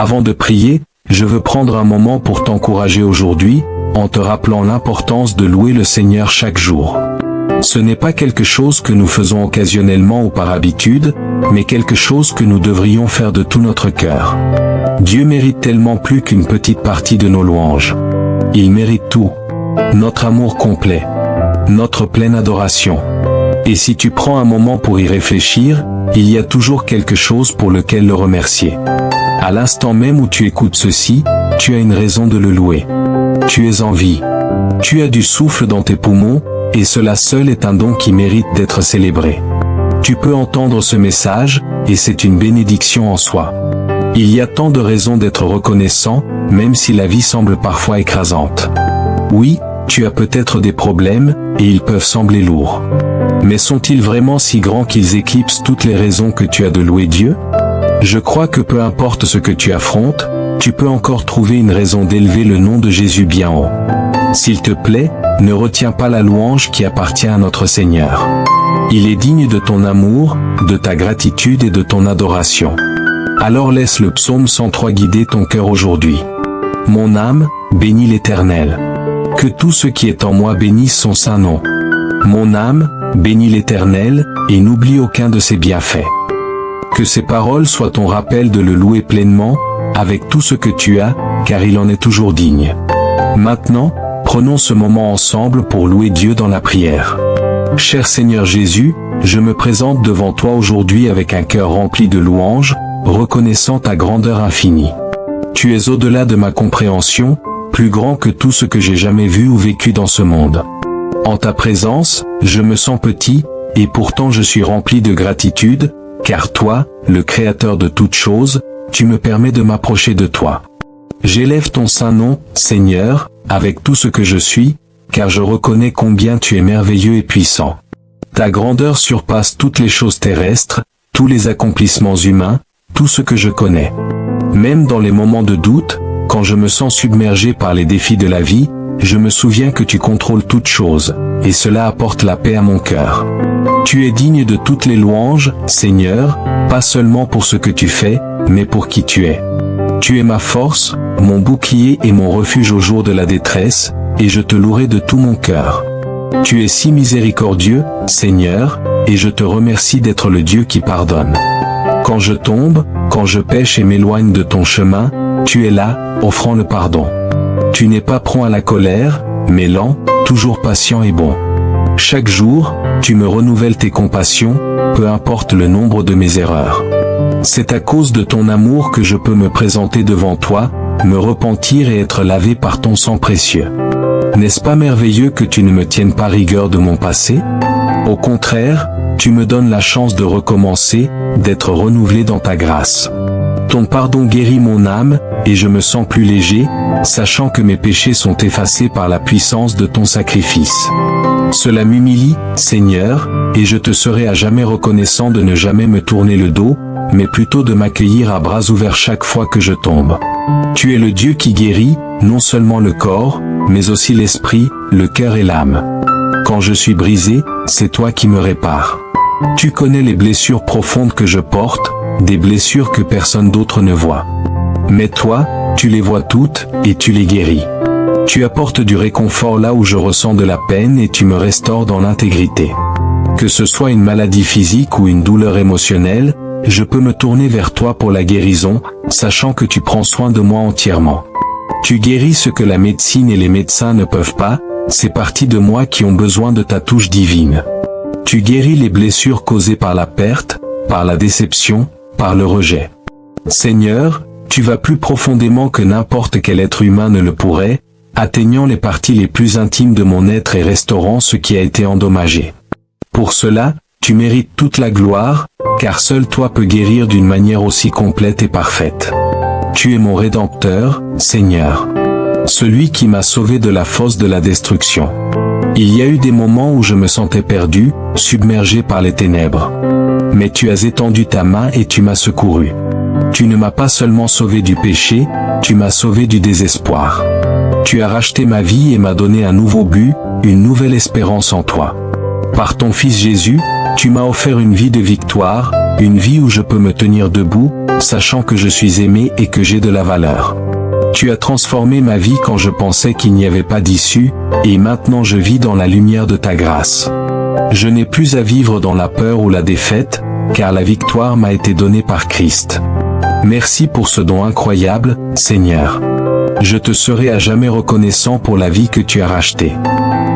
Avant de prier, je veux prendre un moment pour t'encourager aujourd'hui, en te rappelant l'importance de louer le Seigneur chaque jour. Ce n'est pas quelque chose que nous faisons occasionnellement ou par habitude, mais quelque chose que nous devrions faire de tout notre cœur. Dieu mérite tellement plus qu'une petite partie de nos louanges. Il mérite tout. Notre amour complet. Notre pleine adoration. Et si tu prends un moment pour y réfléchir, il y a toujours quelque chose pour lequel le remercier. À l'instant même où tu écoutes ceci, tu as une raison de le louer. Tu es en vie. Tu as du souffle dans tes poumons, et cela seul est un don qui mérite d'être célébré. Tu peux entendre ce message, et c'est une bénédiction en soi. Il y a tant de raisons d'être reconnaissant, même si la vie semble parfois écrasante. Oui, tu as peut-être des problèmes, et ils peuvent sembler lourds. Mais sont-ils vraiment si grands qu'ils éclipsent toutes les raisons que tu as de louer Dieu? Je crois que peu importe ce que tu affrontes, tu peux encore trouver une raison d'élever le nom de Jésus bien haut. S'il te plaît, ne retiens pas la louange qui appartient à notre Seigneur. Il est digne de ton amour, de ta gratitude et de ton adoration. Alors laisse le psaume 103 guider ton cœur aujourd'hui. Mon âme, bénis l'Éternel. Que tout ce qui est en moi bénisse son saint nom. Mon âme, bénis l'Éternel, et n'oublie aucun de ses bienfaits. Que ces paroles soient ton rappel de le louer pleinement, avec tout ce que tu as, car il en est toujours digne. Maintenant, prenons ce moment ensemble pour louer Dieu dans la prière. Cher Seigneur Jésus, je me présente devant toi aujourd'hui avec un cœur rempli de louanges, reconnaissant ta grandeur infinie. Tu es au-delà de ma compréhension, plus grand que tout ce que j'ai jamais vu ou vécu dans ce monde. En ta présence, je me sens petit, et pourtant je suis rempli de gratitude, car toi, le Créateur de toutes choses, tu me permets de m'approcher de toi. J'élève ton saint nom, Seigneur, avec tout ce que je suis, car je reconnais combien tu es merveilleux et puissant. Ta grandeur surpasse toutes les choses terrestres, tous les accomplissements humains, tout ce que je connais. Même dans les moments de doute, quand je me sens submergé par les défis de la vie, je me souviens que tu contrôles toutes choses, et cela apporte la paix à mon cœur. Tu es digne de toutes les louanges, Seigneur, pas seulement pour ce que tu fais, mais pour qui tu es. Tu es ma force, mon bouclier et mon refuge au jour de la détresse, et je te louerai de tout mon cœur. Tu es si miséricordieux, Seigneur, et je te remercie d'être le Dieu qui pardonne. Quand je tombe, quand je pêche et m'éloigne de ton chemin, tu es là, offrant le pardon. Tu n'es pas prompt à la colère, mais lent, toujours patient et bon. Chaque jour, tu me renouvelles tes compassions, peu importe le nombre de mes erreurs. C'est à cause de ton amour que je peux me présenter devant toi, me repentir et être lavé par ton sang précieux. N'est-ce pas merveilleux que tu ne me tiennes pas rigueur de mon passé? Au contraire, tu me donnes la chance de recommencer, d'être renouvelé dans ta grâce. Ton pardon guérit mon âme, et je me sens plus léger, sachant que mes péchés sont effacés par la puissance de ton sacrifice. Cela m'humilie, Seigneur, et je te serai à jamais reconnaissant de ne jamais me tourner le dos, mais plutôt de m'accueillir à bras ouverts chaque fois que je tombe. Tu es le Dieu qui guérit, non seulement le corps, mais aussi l'esprit, le cœur et l'âme. Quand je suis brisé, c'est toi qui me répares. Tu connais les blessures profondes que je porte, des blessures que personne d'autre ne voit. Mais toi, tu les vois toutes, et tu les guéris. Tu apportes du réconfort là où je ressens de la peine et tu me restaures dans l'intégrité. Que ce soit une maladie physique ou une douleur émotionnelle, je peux me tourner vers toi pour la guérison, sachant que tu prends soin de moi entièrement. Tu guéris ce que la médecine et les médecins ne peuvent pas, ces parties de moi qui ont besoin de ta touche divine. Tu guéris les blessures causées par la perte, par la déception, par le rejet. Seigneur, tu vas plus profondément que n'importe quel être humain ne le pourrait, atteignant les parties les plus intimes de mon être et restaurant ce qui a été endommagé. Pour cela, tu mérites toute la gloire, car seul toi peux guérir d'une manière aussi complète et parfaite. Tu es mon Rédempteur, Seigneur. Celui qui m'a sauvé de la fosse de la destruction. Il y a eu des moments où je me sentais perdu, submergé par les ténèbres. Mais tu as étendu ta main et tu m'as secouru. Tu ne m'as pas seulement sauvé du péché, tu m'as sauvé du désespoir. Tu as racheté ma vie et m'as donné un nouveau but, une nouvelle espérance en toi. Par ton Fils Jésus, tu m'as offert une vie de victoire, une vie où je peux me tenir debout, sachant que je suis aimé et que j'ai de la valeur. Tu as transformé ma vie quand je pensais qu'il n'y avait pas d'issue, et maintenant je vis dans la lumière de ta grâce. Je n'ai plus à vivre dans la peur ou la défaite, car la victoire m'a été donnée par Christ. Merci pour ce don incroyable, Seigneur. Je te serai à jamais reconnaissant pour la vie que tu as rachetée.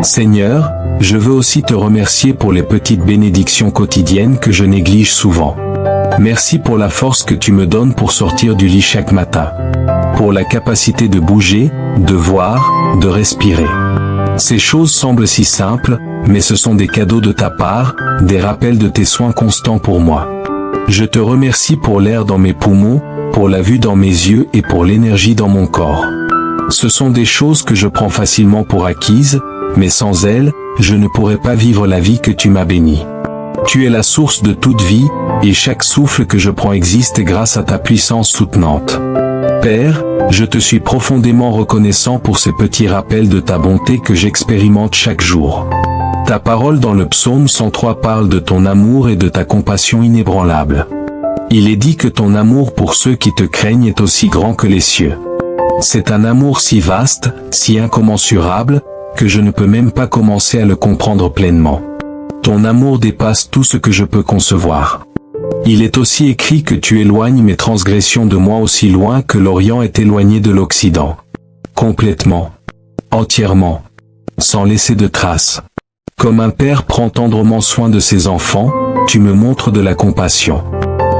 Seigneur, je veux aussi te remercier pour les petites bénédictions quotidiennes que je néglige souvent. Merci pour la force que tu me donnes pour sortir du lit chaque matin. Pour la capacité de bouger, de voir, de respirer. Ces choses semblent si simples, mais ce sont des cadeaux de ta part, des rappels de tes soins constants pour moi. Je te remercie pour l'air dans mes poumons, pour la vue dans mes yeux et pour l'énergie dans mon corps. Ce sont des choses que je prends facilement pour acquises, mais sans elles, je ne pourrais pas vivre la vie que tu m'as bénie. Tu es la source de toute vie, et chaque souffle que je prends existe grâce à ta puissance soutenante. Père, je te suis profondément reconnaissant pour ces petits rappels de ta bonté que j'expérimente chaque jour. Ta parole dans le psaume 103 parle de ton amour et de ta compassion inébranlable. Il est dit que ton amour pour ceux qui te craignent est aussi grand que les cieux. C'est un amour si vaste, si incommensurable, que je ne peux même pas commencer à le comprendre pleinement. Ton amour dépasse tout ce que je peux concevoir. Il est aussi écrit que tu éloignes mes transgressions de moi aussi loin que l'Orient est éloigné de l'Occident. Complètement. Entièrement. Sans laisser de traces. Comme un père prend tendrement soin de ses enfants, tu me montres de la compassion.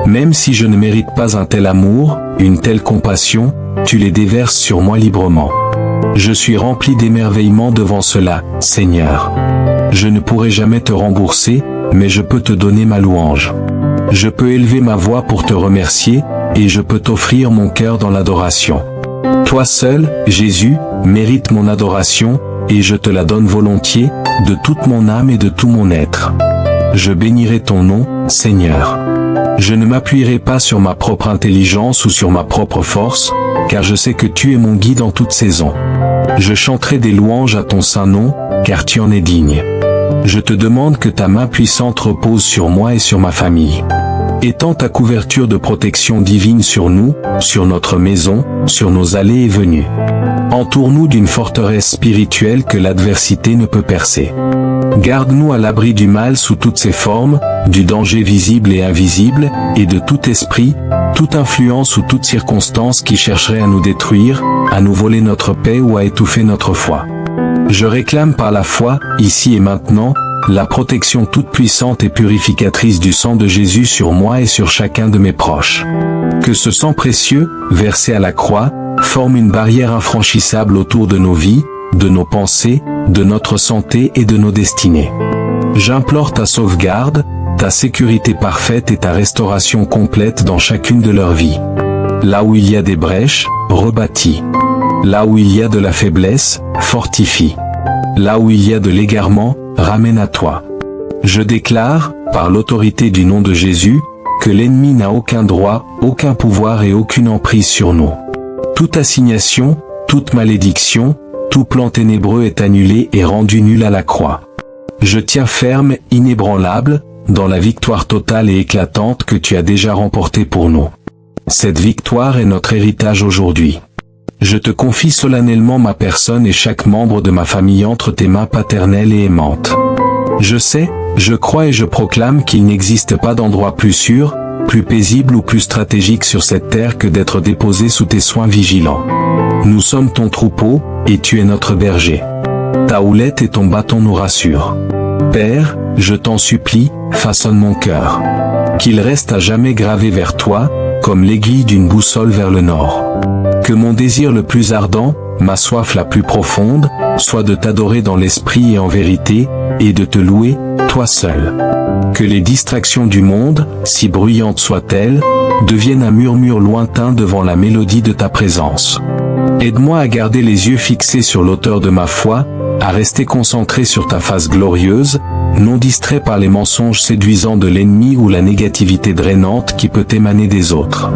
Même si je ne mérite pas un tel amour, une telle compassion, tu les déverses sur moi librement. Je suis rempli d'émerveillement devant cela, Seigneur. Je ne pourrai jamais te rembourser, mais je peux te donner ma louange. Je peux élever ma voix pour te remercier, et je peux t'offrir mon cœur dans l'adoration. Toi seul, Jésus, mérites mon adoration, et je te la donne volontiers, de toute mon âme et de tout mon être. Je bénirai ton nom, Seigneur. Je ne m'appuierai pas sur ma propre intelligence ou sur ma propre force, car je sais que tu es mon guide en toute saison. Je chanterai des louanges à ton saint nom, car tu en es digne. Je te demande que ta main puissante repose sur moi et sur ma famille. Étends ta couverture de protection divine sur nous, sur notre maison, sur nos allées et venues. Entoure-nous d'une forteresse spirituelle que l'adversité ne peut percer. Garde-nous à l'abri du mal sous toutes ses formes, du danger visible et invisible, et de tout esprit, toute influence ou toute circonstance qui chercherait à nous détruire, à nous voler notre paix ou à étouffer notre foi. Je réclame par la foi, ici et maintenant, la protection toute puissante et purificatrice du sang de Jésus sur moi et sur chacun de mes proches. Que ce sang précieux, versé à la croix, forme une barrière infranchissable autour de nos vies, de nos pensées, de notre santé et de nos destinées. J'implore ta sauvegarde, ta sécurité parfaite et ta restauration complète dans chacune de leurs vies. Là où il y a des brèches, rebâtis. Là où il y a de la faiblesse, fortifie. Là où il y a de l'égarement, ramène à toi. Je déclare, par l'autorité du nom de Jésus, que l'ennemi n'a aucun droit, aucun pouvoir et aucune emprise sur nous. Toute assignation, toute malédiction, tout plan ténébreux est annulé et rendu nul à la croix. Je tiens ferme, inébranlable, dans la victoire totale et éclatante que tu as déjà remportée pour nous. Cette victoire est notre héritage aujourd'hui. Je te confie solennellement ma personne et chaque membre de ma famille entre tes mains paternelles et aimantes. Je sais, je crois et je proclame qu'il n'existe pas d'endroit plus sûr, plus paisible ou plus stratégique sur cette terre que d'être déposé sous tes soins vigilants. Nous sommes ton troupeau, et tu es notre berger. Ta houlette et ton bâton nous rassurent. Père, je t'en supplie, façonne mon cœur. Qu'il reste à jamais gravé vers toi, comme l'aiguille d'une boussole vers le nord. Que mon désir le plus ardent, ma soif la plus profonde, soit de t'adorer dans l'esprit et en vérité, et de te louer, toi seul. Que les distractions du monde, si bruyantes soient-elles, deviennent un murmure lointain devant la mélodie de ta présence. Aide-moi à garder les yeux fixés sur l'auteur de ma foi, à rester concentré sur ta face glorieuse, non distrait par les mensonges séduisants de l'ennemi ou la négativité drainante qui peut émaner des autres.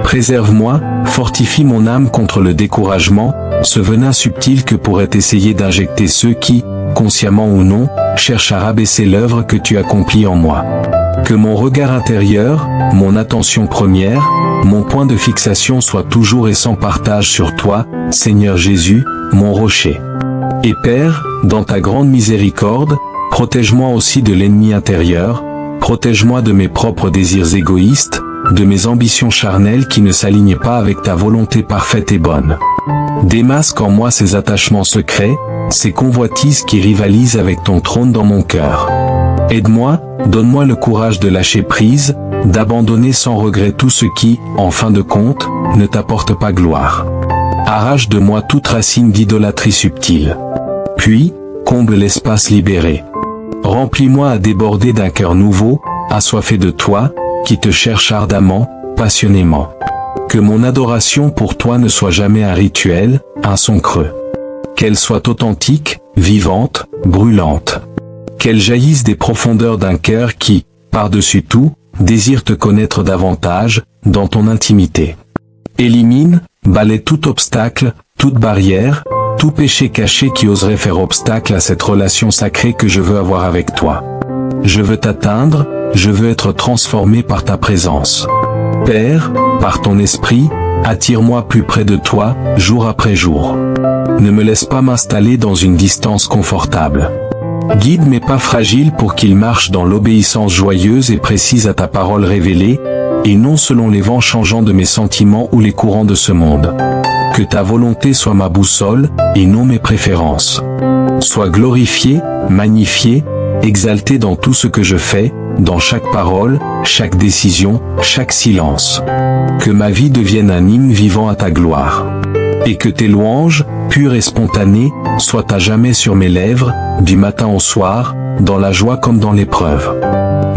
Préserve-moi, fortifie mon âme contre le découragement, ce venin subtil que pourraient essayer d'injecter ceux qui, consciemment ou non, cherchent à rabaisser l'œuvre que tu accomplis en moi. Que mon regard intérieur, mon attention première, mon point de fixation soit toujours et sans partage sur toi, Seigneur Jésus, mon rocher. Et Père, dans ta grande miséricorde, protège-moi aussi de l'ennemi intérieur, protège-moi de mes propres désirs égoïstes, de mes ambitions charnelles qui ne s'alignent pas avec ta volonté parfaite et bonne. Démasque en moi ces attachements secrets, ces convoitises qui rivalisent avec ton trône dans mon cœur. Aide-moi, donne-moi le courage de lâcher prise, d'abandonner sans regret tout ce qui, en fin de compte, ne t'apporte pas gloire. Arrache de moi toute racine d'idolâtrie subtile. Puis, comble l'espace libéré. Remplis-moi à déborder d'un cœur nouveau, assoiffé de toi, qui te cherche ardemment, passionnément. Que mon adoration pour toi ne soit jamais un rituel, un son creux. Qu'elle soit authentique, vivante, brûlante. Qu'elle jaillisse des profondeurs d'un cœur qui, par-dessus tout, désire te connaître davantage, dans ton intimité. Élimine, balaie tout obstacle, toute barrière, tout péché caché qui oserait faire obstacle à cette relation sacrée que je veux avoir avec toi. Je veux t'atteindre, je veux être transformé par ta présence. Père, par ton esprit, attire-moi plus près de toi, jour après jour. Ne me laisse pas m'installer dans une distance confortable. Guide mes pas fragiles pour qu'ils marchent dans l'obéissance joyeuse et précise à ta parole révélée, et non selon les vents changeants de mes sentiments ou les courants de ce monde. Que ta volonté soit ma boussole, et non mes préférences. Sois glorifié, magnifié, exalté dans tout ce que je fais, dans chaque parole, chaque décision, chaque silence. Que ma vie devienne un hymne vivant à ta gloire. Et que tes louanges, pures et spontanées, soient à jamais sur mes lèvres, du matin au soir, dans la joie comme dans l'épreuve.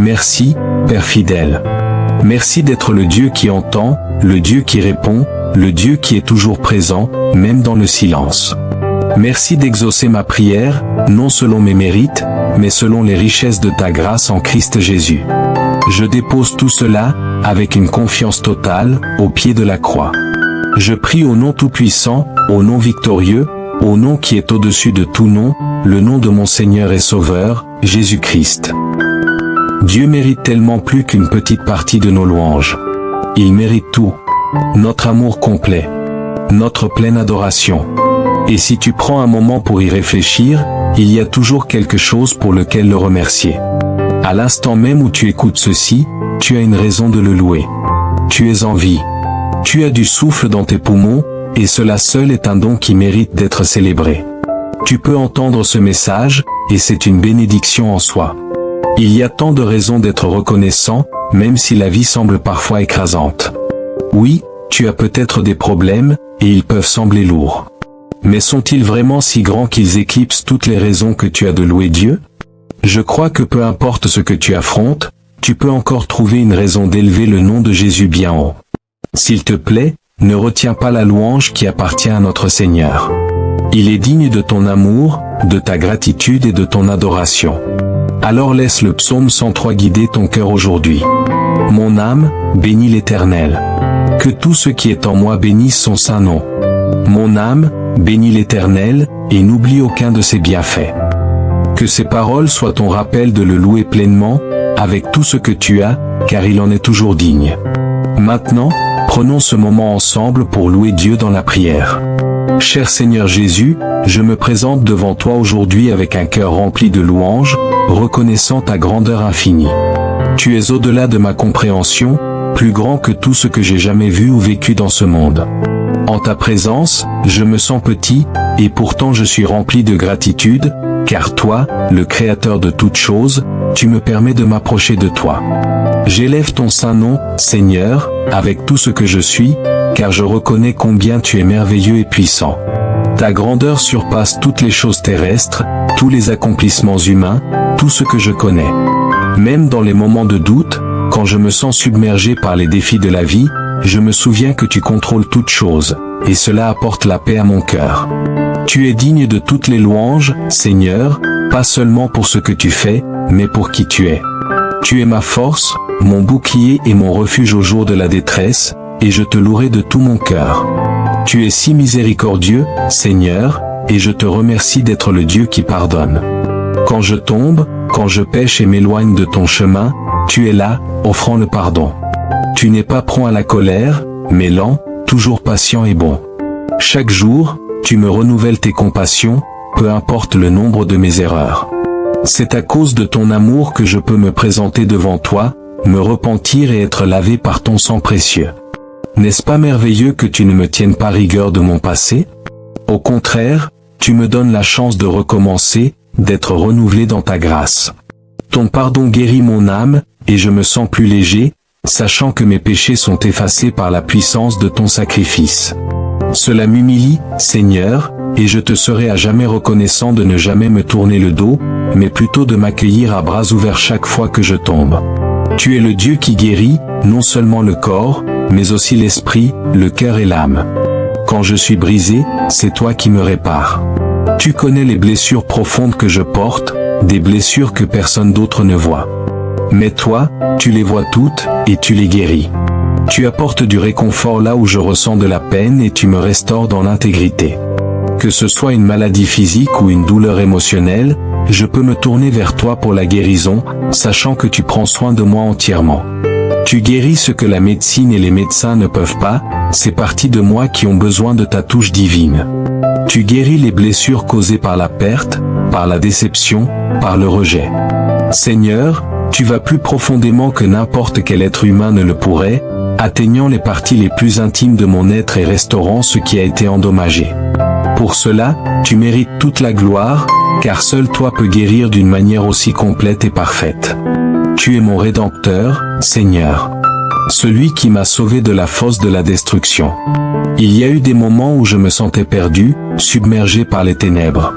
Merci, Père fidèle. Merci d'être le Dieu qui entend, le Dieu qui répond, le Dieu qui est toujours présent, même dans le silence. Merci d'exaucer ma prière, non selon mes mérites, mais selon les richesses de ta grâce en Christ Jésus. Je dépose tout cela, avec une confiance totale, au pied de la croix. Je prie au nom tout-puissant, au nom victorieux, au nom qui est au-dessus de tout nom, le nom de mon Seigneur et Sauveur, Jésus-Christ. Dieu mérite tellement plus qu'une petite partie de nos louanges. Il mérite tout. Notre amour complet. Notre pleine adoration. Et si tu prends un moment pour y réfléchir, il y a toujours quelque chose pour lequel le remercier. À l'instant même où tu écoutes ceci, tu as une raison de le louer. Tu es en vie. Tu as du souffle dans tes poumons, et cela seul est un don qui mérite d'être célébré. Tu peux entendre ce message, et c'est une bénédiction en soi. Il y a tant de raisons d'être reconnaissant, même si la vie semble parfois écrasante. Oui, tu as peut-être des problèmes, et ils peuvent sembler lourds. Mais sont-ils vraiment si grands qu'ils éclipsent toutes les raisons que tu as de louer Dieu? Je crois que peu importe ce que tu affrontes, tu peux encore trouver une raison d'élever le nom de Jésus bien haut. S'il te plaît, ne retiens pas la louange qui appartient à notre Seigneur. Il est digne de ton amour, de ta gratitude et de ton adoration. Alors laisse le psaume 103 guider ton cœur aujourd'hui. Mon âme, bénis l'Éternel. Que tout ce qui est en moi bénisse son saint nom. Mon âme, bénis l'Éternel, et n'oublie aucun de ses bienfaits. Que ces paroles soient ton rappel de le louer pleinement, avec tout ce que tu as, car il en est toujours digne. Maintenant, prenons ce moment ensemble pour louer Dieu dans la prière. Cher Seigneur Jésus, je me présente devant toi aujourd'hui avec un cœur rempli de louanges, reconnaissant ta grandeur infinie. Tu es au-delà de ma compréhension, plus grand que tout ce que j'ai jamais vu ou vécu dans ce monde. En ta présence, je me sens petit, et pourtant je suis rempli de gratitude, car toi, le Créateur de toutes choses, tu me permets de m'approcher de toi. J'élève ton saint nom, Seigneur, avec tout ce que je suis, car je reconnais combien tu es merveilleux et puissant. Ta grandeur surpasse toutes les choses terrestres, tous les accomplissements humains, tout ce que je connais. Même dans les moments de doute, quand je me sens submergé par les défis de la vie, je me souviens que tu contrôles toutes choses, et cela apporte la paix à mon cœur. Tu es digne de toutes les louanges, Seigneur, pas seulement pour ce que tu fais, mais pour qui tu es. Tu es ma force, mon bouclier et mon refuge au jour de la détresse, et je te louerai de tout mon cœur. Tu es si miséricordieux, Seigneur, et je te remercie d'être le Dieu qui pardonne. Quand je tombe, quand je pêche et m'éloigne de ton chemin, tu es là, offrant le pardon. Tu n'es pas prompt à la colère, mais lent, toujours patient et bon. Chaque jour, tu me renouvelles tes compassions, peu importe le nombre de mes erreurs. C'est à cause de ton amour que je peux me présenter devant toi, me repentir et être lavé par ton sang précieux. N'est-ce pas merveilleux que tu ne me tiennes pas rigueur de mon passé? Au contraire, tu me donnes la chance de recommencer, d'être renouvelé dans ta grâce. Ton pardon guérit mon âme, et je me sens plus léger, sachant que mes péchés sont effacés par la puissance de ton sacrifice. Cela m'humilie, Seigneur, et je te serai à jamais reconnaissant de ne jamais me tourner le dos, mais plutôt de m'accueillir à bras ouverts chaque fois que je tombe. Tu es le Dieu qui guérit, non seulement le corps, mais aussi l'esprit, le cœur et l'âme. Quand je suis brisé, c'est toi qui me répares. Tu connais les blessures profondes que je porte, des blessures que personne d'autre ne voit. Mais toi, tu les vois toutes, et tu les guéris. Tu apportes du réconfort là où je ressens de la peine et tu me restaures dans l'intégrité. Que ce soit une maladie physique ou une douleur émotionnelle, je peux me tourner vers toi pour la guérison, sachant que tu prends soin de moi entièrement. Tu guéris ce que la médecine et les médecins ne peuvent pas, ces parties de moi qui ont besoin de ta touche divine. Tu guéris les blessures causées par la perte, par la déception, par le rejet. Seigneur, tu vas plus profondément que n'importe quel être humain ne le pourrait, atteignant les parties les plus intimes de mon être et restaurant ce qui a été endommagé. Pour cela, tu mérites toute la gloire, car seul toi peux guérir d'une manière aussi complète et parfaite. Tu es mon Rédempteur, Seigneur. Celui qui m'a sauvé de la fosse de la destruction. Il y a eu des moments où je me sentais perdu, submergé par les ténèbres.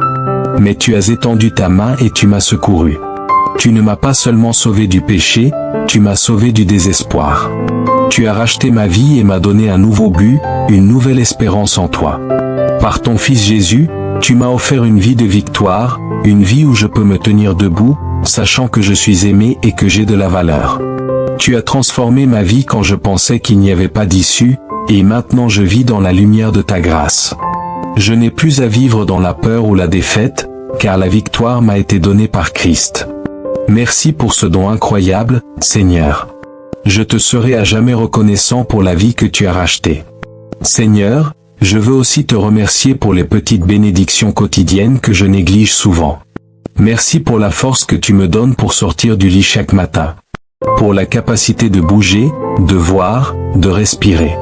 Mais tu as étendu ta main et tu m'as secouru. Tu ne m'as pas seulement sauvé du péché, tu m'as sauvé du désespoir. Tu as racheté ma vie et m'as donné un nouveau but, une nouvelle espérance en toi. Par ton Fils Jésus, tu m'as offert une vie de victoire, une vie où je peux me tenir debout, sachant que je suis aimé et que j'ai de la valeur. Tu as transformé ma vie quand je pensais qu'il n'y avait pas d'issue, et maintenant je vis dans la lumière de ta grâce. Je n'ai plus à vivre dans la peur ou la défaite, car la victoire m'a été donnée par Christ. Merci pour ce don incroyable, Seigneur. Je te serai à jamais reconnaissant pour la vie que tu as rachetée. Seigneur, je veux aussi te remercier pour les petites bénédictions quotidiennes que je néglige souvent. Merci pour la force que tu me donnes pour sortir du lit chaque matin. Pour la capacité de bouger, de voir, de respirer.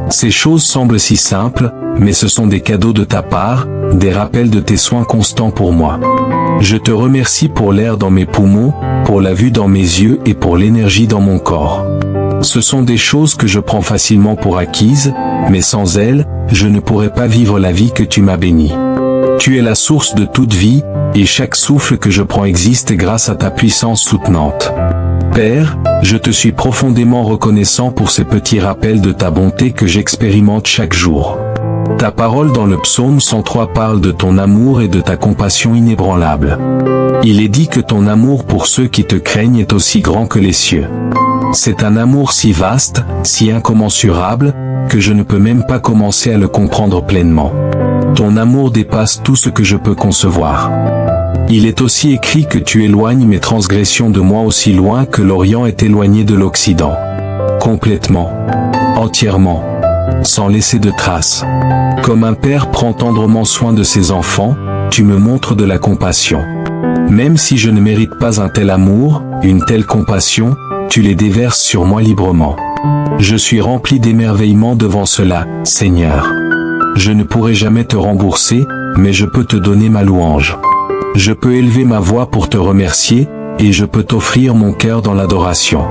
Ces choses semblent si simples, mais ce sont des cadeaux de ta part, des rappels de tes soins constants pour moi. Je te remercie pour l'air dans mes poumons, pour la vue dans mes yeux et pour l'énergie dans mon corps. Ce sont des choses que je prends facilement pour acquises, mais sans elles, je ne pourrais pas vivre la vie que tu m'as bénie. Tu es la source de toute vie, et chaque souffle que je prends existe grâce à ta puissance soutenante. Père, je te suis profondément reconnaissant pour ces petits rappels de ta bonté que j'expérimente chaque jour. Ta parole dans le psaume 103 parle de ton amour et de ta compassion inébranlable. Il est dit que ton amour pour ceux qui te craignent est aussi grand que les cieux. C'est un amour si vaste, si incommensurable, que je ne peux même pas commencer à le comprendre pleinement. Ton amour dépasse tout ce que je peux concevoir. Il est aussi écrit que tu éloignes mes transgressions de moi aussi loin que l'Orient est éloigné de l'Occident. Complètement. Entièrement. Sans laisser de traces. Comme un père prend tendrement soin de ses enfants, tu me montres de la compassion. Même si je ne mérite pas un tel amour, une telle compassion, tu les déverses sur moi librement. Je suis rempli d'émerveillement devant cela, Seigneur. Je ne pourrai jamais te rembourser, mais je peux te donner ma louange. Je peux élever ma voix pour te remercier, et je peux t'offrir mon cœur dans l'adoration.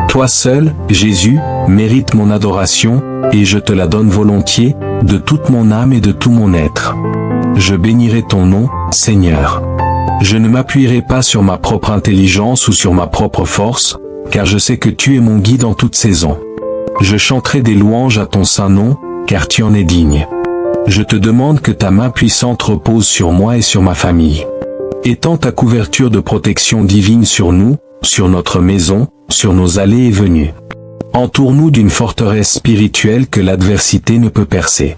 Toi seul, Jésus, mérites mon adoration, et je te la donne volontiers, de toute mon âme et de tout mon être. Je bénirai ton nom, Seigneur. Je ne m'appuierai pas sur ma propre intelligence ou sur ma propre force, car je sais que tu es mon guide en toute saison. Je chanterai des louanges à ton saint nom, car tu en es digne. Je te demande que ta main puissante repose sur moi et sur ma famille. Étends ta couverture de protection divine sur nous, sur notre maison, sur nos allées et venues. Entoure-nous d'une forteresse spirituelle que l'adversité ne peut percer.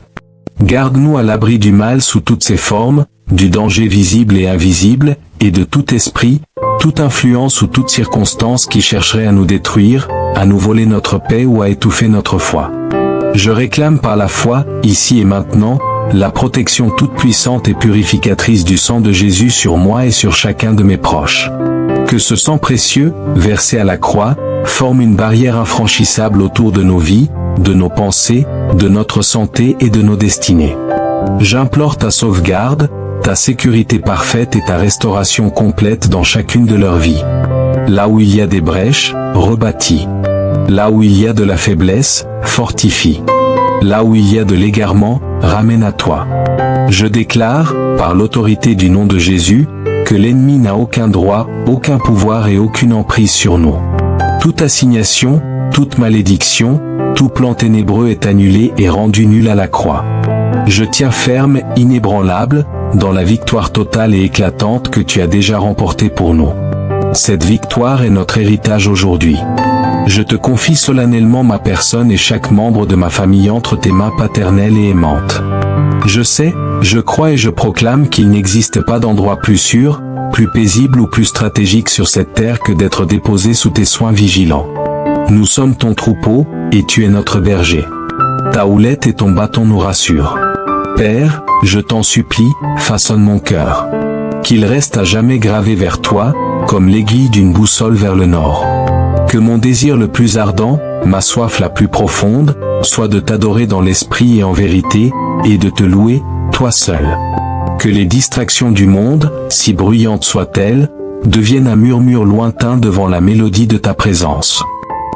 Garde-nous à l'abri du mal sous toutes ses formes, du danger visible et invisible, et de tout esprit, toute influence ou toute circonstance qui chercherait à nous détruire, à nous voler notre paix ou à étouffer notre foi. Je réclame par la foi, ici et maintenant, la protection toute puissante et purificatrice du sang de Jésus sur moi et sur chacun de mes proches. Que ce sang précieux, versé à la croix, forme une barrière infranchissable autour de nos vies, de nos pensées, de notre santé et de nos destinées. J'implore ta sauvegarde, ta sécurité parfaite et ta restauration complète dans chacune de leurs vies. Là où il y a des brèches, rebâtis. Là où il y a de la faiblesse, fortifie. Là où il y a de l'égarement, ramène à toi. Je déclare, par l'autorité du nom de Jésus, que l'ennemi n'a aucun droit, aucun pouvoir et aucune emprise sur nous. Toute assignation, toute malédiction, tout plan ténébreux est annulé et rendu nul à la croix. Je tiens ferme, inébranlable, dans la victoire totale et éclatante que tu as déjà remportée pour nous. Cette victoire est notre héritage aujourd'hui. Je te confie solennellement ma personne et chaque membre de ma famille entre tes mains paternelles et aimantes. Je sais, je crois et je proclame qu'il n'existe pas d'endroit plus sûr, plus paisible ou plus stratégique sur cette terre que d'être déposé sous tes soins vigilants. Nous sommes ton troupeau, et tu es notre berger. Ta houlette et ton bâton nous rassurent. Père, je t'en supplie, façonne mon cœur. Qu'il reste à jamais gravé vers toi, comme l'aiguille d'une boussole vers le nord. Que mon désir le plus ardent, ma soif la plus profonde, soit de t'adorer dans l'esprit et en vérité, et de te louer, toi seul. Que les distractions du monde, si bruyantes soient-elles, deviennent un murmure lointain devant la mélodie de ta présence.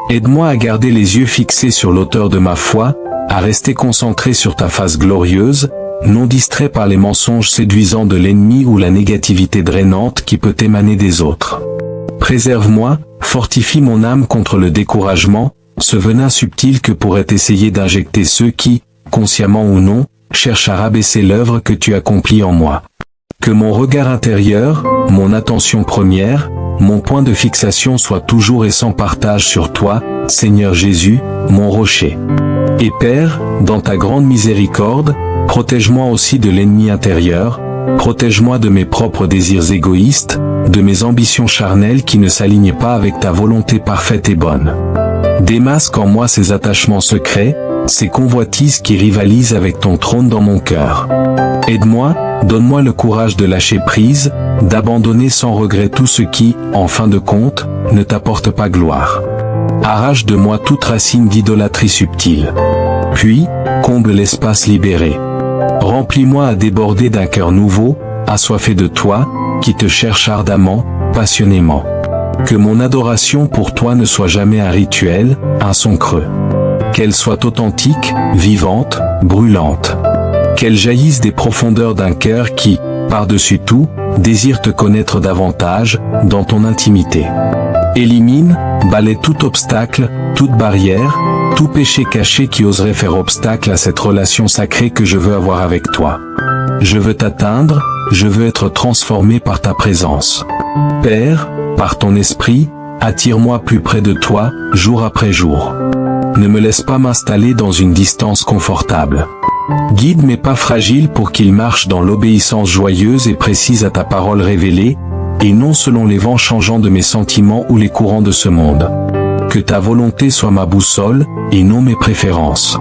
Aide-moi à garder les yeux fixés sur l'auteur de ma foi, à rester concentré sur ta face glorieuse, non distrait par les mensonges séduisants de l'ennemi ou la négativité drainante qui peut émaner des autres. Préserve-moi, fortifie mon âme contre le découragement, ce venin subtil que pourraient essayer d'injecter ceux qui, consciemment ou non, cherchent à rabaisser l'œuvre que tu accomplis en moi. Que mon regard intérieur, mon attention première, mon point de fixation soit toujours et sans partage sur toi, Seigneur Jésus, mon rocher. Et Père, dans ta grande miséricorde, protège-moi aussi de l'ennemi intérieur, protège-moi de mes propres désirs égoïstes, de mes ambitions charnelles qui ne s'alignent pas avec ta volonté parfaite et bonne. Démasque en moi ces attachements secrets, ces convoitises qui rivalisent avec ton trône dans mon cœur. Aide-moi, donne-moi le courage de lâcher prise, d'abandonner sans regret tout ce qui, en fin de compte, ne t'apporte pas gloire. Arrache de moi toute racine d'idolâtrie subtile. Puis, comble l'espace libéré. Remplis-moi à déborder d'un cœur nouveau, assoiffé de toi, qui te cherche ardemment, passionnément. Que mon adoration pour toi ne soit jamais un rituel, un son creux. Qu'elle soit authentique, vivante, brûlante. Qu'elle jaillisse des profondeurs d'un cœur qui, par-dessus tout, désire te connaître davantage, dans ton intimité. Élimine, balaie tout obstacle, toute barrière, tout péché caché qui oserait faire obstacle à cette relation sacrée que je veux avoir avec toi. Je veux t'atteindre, je veux être transformé par ta présence. Père, par ton esprit, attire-moi plus près de toi, jour après jour. Ne me laisse pas m'installer dans une distance confortable. Guide mes pas fragiles pour qu'ils marchent dans l'obéissance joyeuse et précise à ta parole révélée, et non selon les vents changeants de mes sentiments ou les courants de ce monde. Que ta volonté soit ma boussole, et non mes préférences.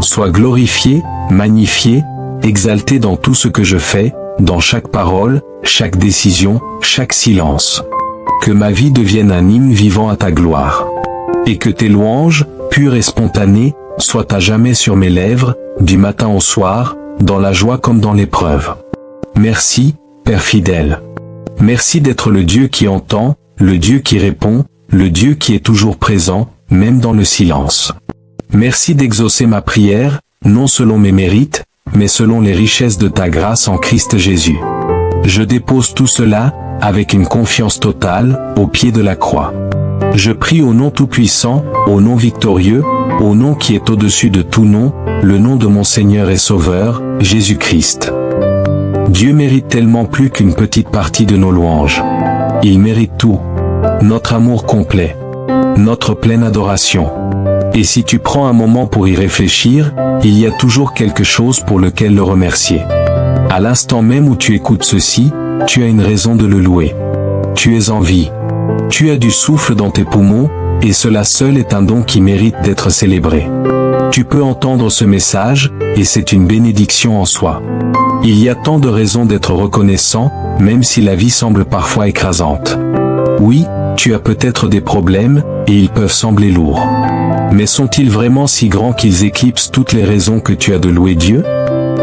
Sois glorifié, magnifié, exalté dans tout ce que je fais, dans chaque parole, chaque décision, chaque silence. Que ma vie devienne un hymne vivant à ta gloire. Et que tes louanges, pures et spontanées, soient à jamais sur mes lèvres, du matin au soir, dans la joie comme dans l'épreuve. Merci, Père fidèle. Merci d'être le Dieu qui entend, le Dieu qui répond, le Dieu qui est toujours présent, même dans le silence. Merci d'exaucer ma prière, non selon mes mérites, mais selon les richesses de ta grâce en Christ Jésus. Je dépose tout cela, avec une confiance totale, au pied de la croix. Je prie au nom tout-puissant, au nom victorieux, au nom qui est au-dessus de tout nom, le nom de mon Seigneur et Sauveur, Jésus-Christ. Dieu mérite tellement plus qu'une petite partie de nos louanges. Il mérite tout. Notre amour complet. Notre pleine adoration. Et si tu prends un moment pour y réfléchir, il y a toujours quelque chose pour lequel le remercier. À l'instant même où tu écoutes ceci, tu as une raison de le louer. Tu es en vie. Tu as du souffle dans tes poumons, et cela seul est un don qui mérite d'être célébré. Tu peux entendre ce message, et c'est une bénédiction en soi. Il y a tant de raisons d'être reconnaissant, même si la vie semble parfois écrasante. Oui, tu as peut-être des problèmes, et ils peuvent sembler lourds. Mais sont-ils vraiment si grands qu'ils éclipsent toutes les raisons que tu as de louer Dieu?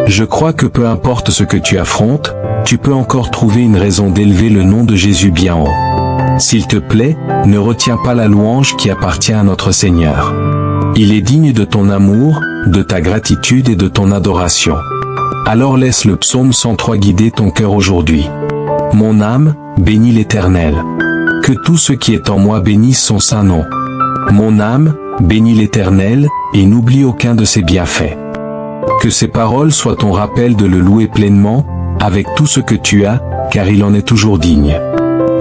Je crois que peu importe ce que tu affrontes, tu peux encore trouver une raison d'élever le nom de Jésus bien haut. S'il te plaît, ne retiens pas la louange qui appartient à notre Seigneur. Il est digne de ton amour, de ta gratitude et de ton adoration. Alors laisse le psaume 103 guider ton cœur aujourd'hui. Mon âme, bénis l'Éternel. Que tout ce qui est en moi bénisse son saint nom. Mon âme, bénis l'Éternel, et n'oublie aucun de ses bienfaits. Que ces paroles soient ton rappel de le louer pleinement, avec tout ce que tu as, car il en est toujours digne.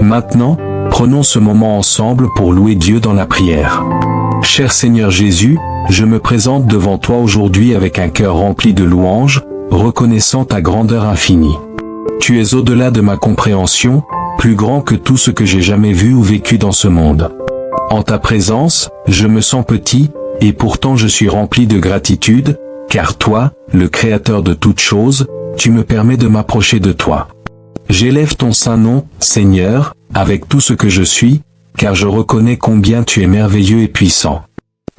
Maintenant, prenons ce moment ensemble pour louer Dieu dans la prière. Cher Seigneur Jésus, je me présente devant toi aujourd'hui avec un cœur rempli de louanges, reconnaissant ta grandeur infinie. Tu es au-delà de ma compréhension, plus grand que tout ce que j'ai jamais vu ou vécu dans ce monde. En ta présence, je me sens petit, et pourtant je suis rempli de gratitude, car toi, le Créateur de toutes choses, tu me permets de m'approcher de toi. J'élève ton saint nom, Seigneur, avec tout ce que je suis, car je reconnais combien tu es merveilleux et puissant.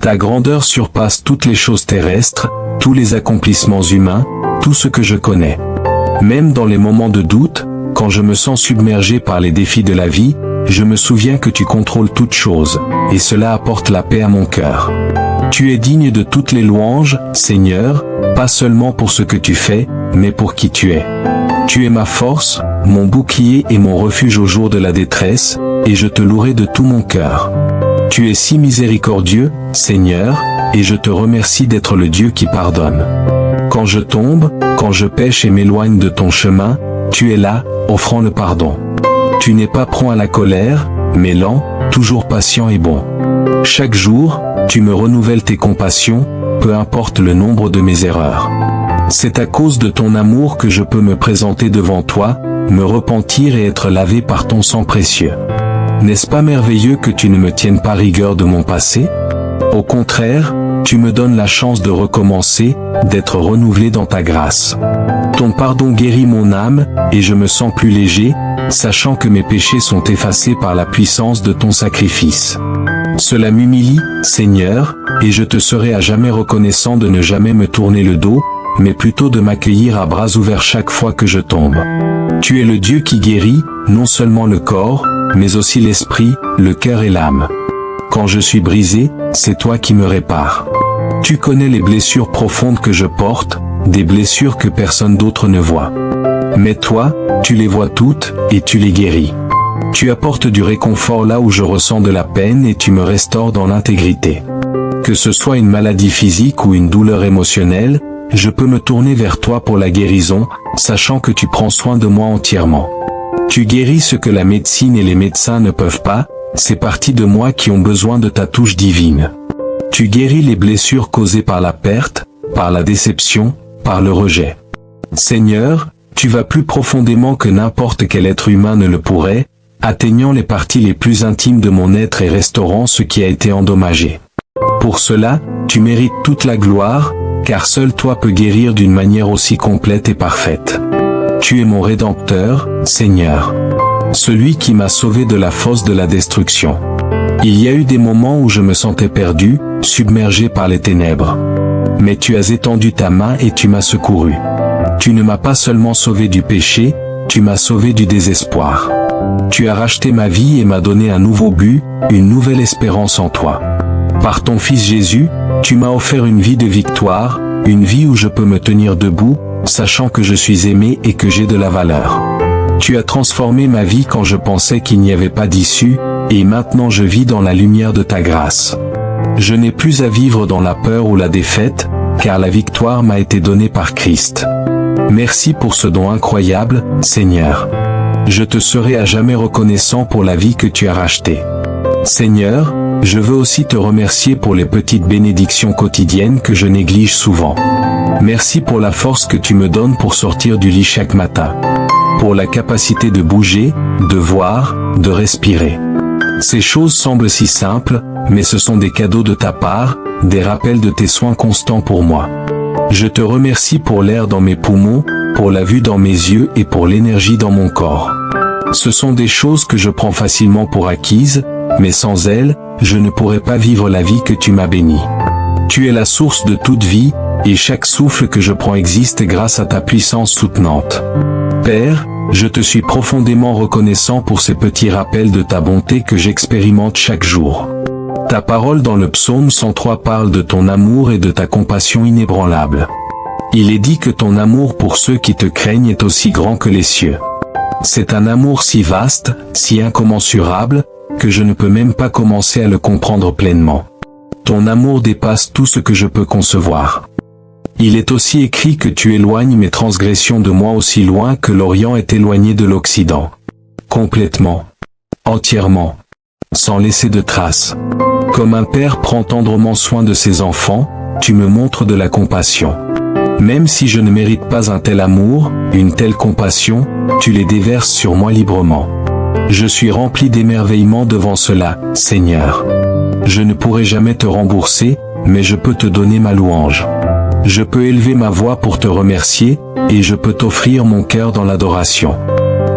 Ta grandeur surpasse toutes les choses terrestres, tous les accomplissements humains, tout ce que je connais. Même dans les moments de doute, quand je me sens submergé par les défis de la vie, je me souviens que tu contrôles toutes choses, et cela apporte la paix à mon cœur. Tu es digne de toutes les louanges, Seigneur, pas seulement pour ce que tu fais, mais pour qui tu es. Tu es ma force, mon bouclier et mon refuge au jour de la détresse, et je te louerai de tout mon cœur. Tu es si miséricordieux, Seigneur, et je te remercie d'être le Dieu qui pardonne. Quand je tombe, quand je pêche et m'éloigne de ton chemin, tu es là, offrant le pardon. Tu n'es pas prompt à la colère, mais lent, toujours patient et bon. Chaque jour, tu me renouvelles tes compassions, peu importe le nombre de mes erreurs. C'est à cause de ton amour que je peux me présenter devant toi, me repentir et être lavé par ton sang précieux. N'est-ce pas merveilleux que tu ne me tiennes pas rigueur de mon passé? Au contraire, tu me donnes la chance de recommencer, d'être renouvelé dans ta grâce. Ton pardon guérit mon âme, et je me sens plus léger, sachant que mes péchés sont effacés par la puissance de ton sacrifice. Cela m'humilie, Seigneur, et je te serai à jamais reconnaissant de ne jamais me tourner le dos, mais plutôt de m'accueillir à bras ouverts chaque fois que je tombe. Tu es le Dieu qui guérit, non seulement le corps, mais aussi l'esprit, le cœur et l'âme. Quand je suis brisé, c'est toi qui me répares. Tu connais les blessures profondes que je porte, des blessures que personne d'autre ne voit. Mais toi, tu les vois toutes, et tu les guéris. Tu apportes du réconfort là où je ressens de la peine et tu me restaures dans l'intégrité. Que ce soit une maladie physique ou une douleur émotionnelle, je peux me tourner vers toi pour la guérison, sachant que tu prends soin de moi entièrement. Tu guéris ce que la médecine et les médecins ne peuvent pas, ces parties de moi qui ont besoin de ta touche divine. Tu guéris les blessures causées par la perte, par la déception, par le rejet. Seigneur, tu vas plus profondément que n'importe quel être humain ne le pourrait, atteignant les parties les plus intimes de mon être et restaurant ce qui a été endommagé. Pour cela, tu mérites toute la gloire, car seul toi peux guérir d'une manière aussi complète et parfaite. Tu es mon Rédempteur, Seigneur. Celui qui m'a sauvé de la fosse de la destruction. Il y a eu des moments où je me sentais perdu, submergé par les ténèbres. Mais tu as étendu ta main et tu m'as secouru. Tu ne m'as pas seulement sauvé du péché, tu m'as sauvé du désespoir. Tu as racheté ma vie et m'as donné un nouveau but, une nouvelle espérance en toi. Par ton Fils Jésus, tu m'as offert une vie de victoire, une vie où je peux me tenir debout, sachant que je suis aimé et que j'ai de la valeur. Tu as transformé ma vie quand je pensais qu'il n'y avait pas d'issue, et maintenant je vis dans la lumière de ta grâce. Je n'ai plus à vivre dans la peur ou la défaite, car la victoire m'a été donnée par Christ. Merci pour ce don incroyable, Seigneur. Je te serai à jamais reconnaissant pour la vie que tu as rachetée. Seigneur, Je veux aussi te remercier pour les petites bénédictions quotidiennes que je néglige souvent. Merci pour la force que tu me donnes pour sortir du lit chaque matin. Pour la capacité de bouger, de voir, de respirer. Ces choses semblent si simples, mais ce sont des cadeaux de ta part, des rappels de tes soins constants pour moi. Je te remercie pour l'air dans mes poumons, pour la vue dans mes yeux et pour l'énergie dans mon corps. Ce sont des choses que je prends facilement pour acquises, mais sans elles, je ne pourrais pas vivre la vie que tu m'as bénie. Tu es la source de toute vie, et chaque souffle que je prends existe grâce à ta puissance soutenante. Père, je te suis profondément reconnaissant pour ces petits rappels de ta bonté que j'expérimente chaque jour. Ta parole dans le psaume 103 parle de ton amour et de ta compassion inébranlable. Il est dit que ton amour pour ceux qui te craignent est aussi grand que les cieux. C'est un amour si vaste, si incommensurable, que je ne peux même pas commencer à le comprendre pleinement. Ton amour dépasse tout ce que je peux concevoir. Il est aussi écrit que tu éloignes mes transgressions de moi aussi loin que l'Orient est éloigné de l'Occident. Complètement. Entièrement. Sans laisser de traces. Comme un père prend tendrement soin de ses enfants, tu me montres de la compassion. Même si je ne mérite pas un tel amour, une telle compassion, tu les déverses sur moi librement. Je suis rempli d'émerveillement devant cela, Seigneur. Je ne pourrai jamais te rembourser, mais je peux te donner ma louange. Je peux élever ma voix pour te remercier, et je peux t'offrir mon cœur dans l'adoration.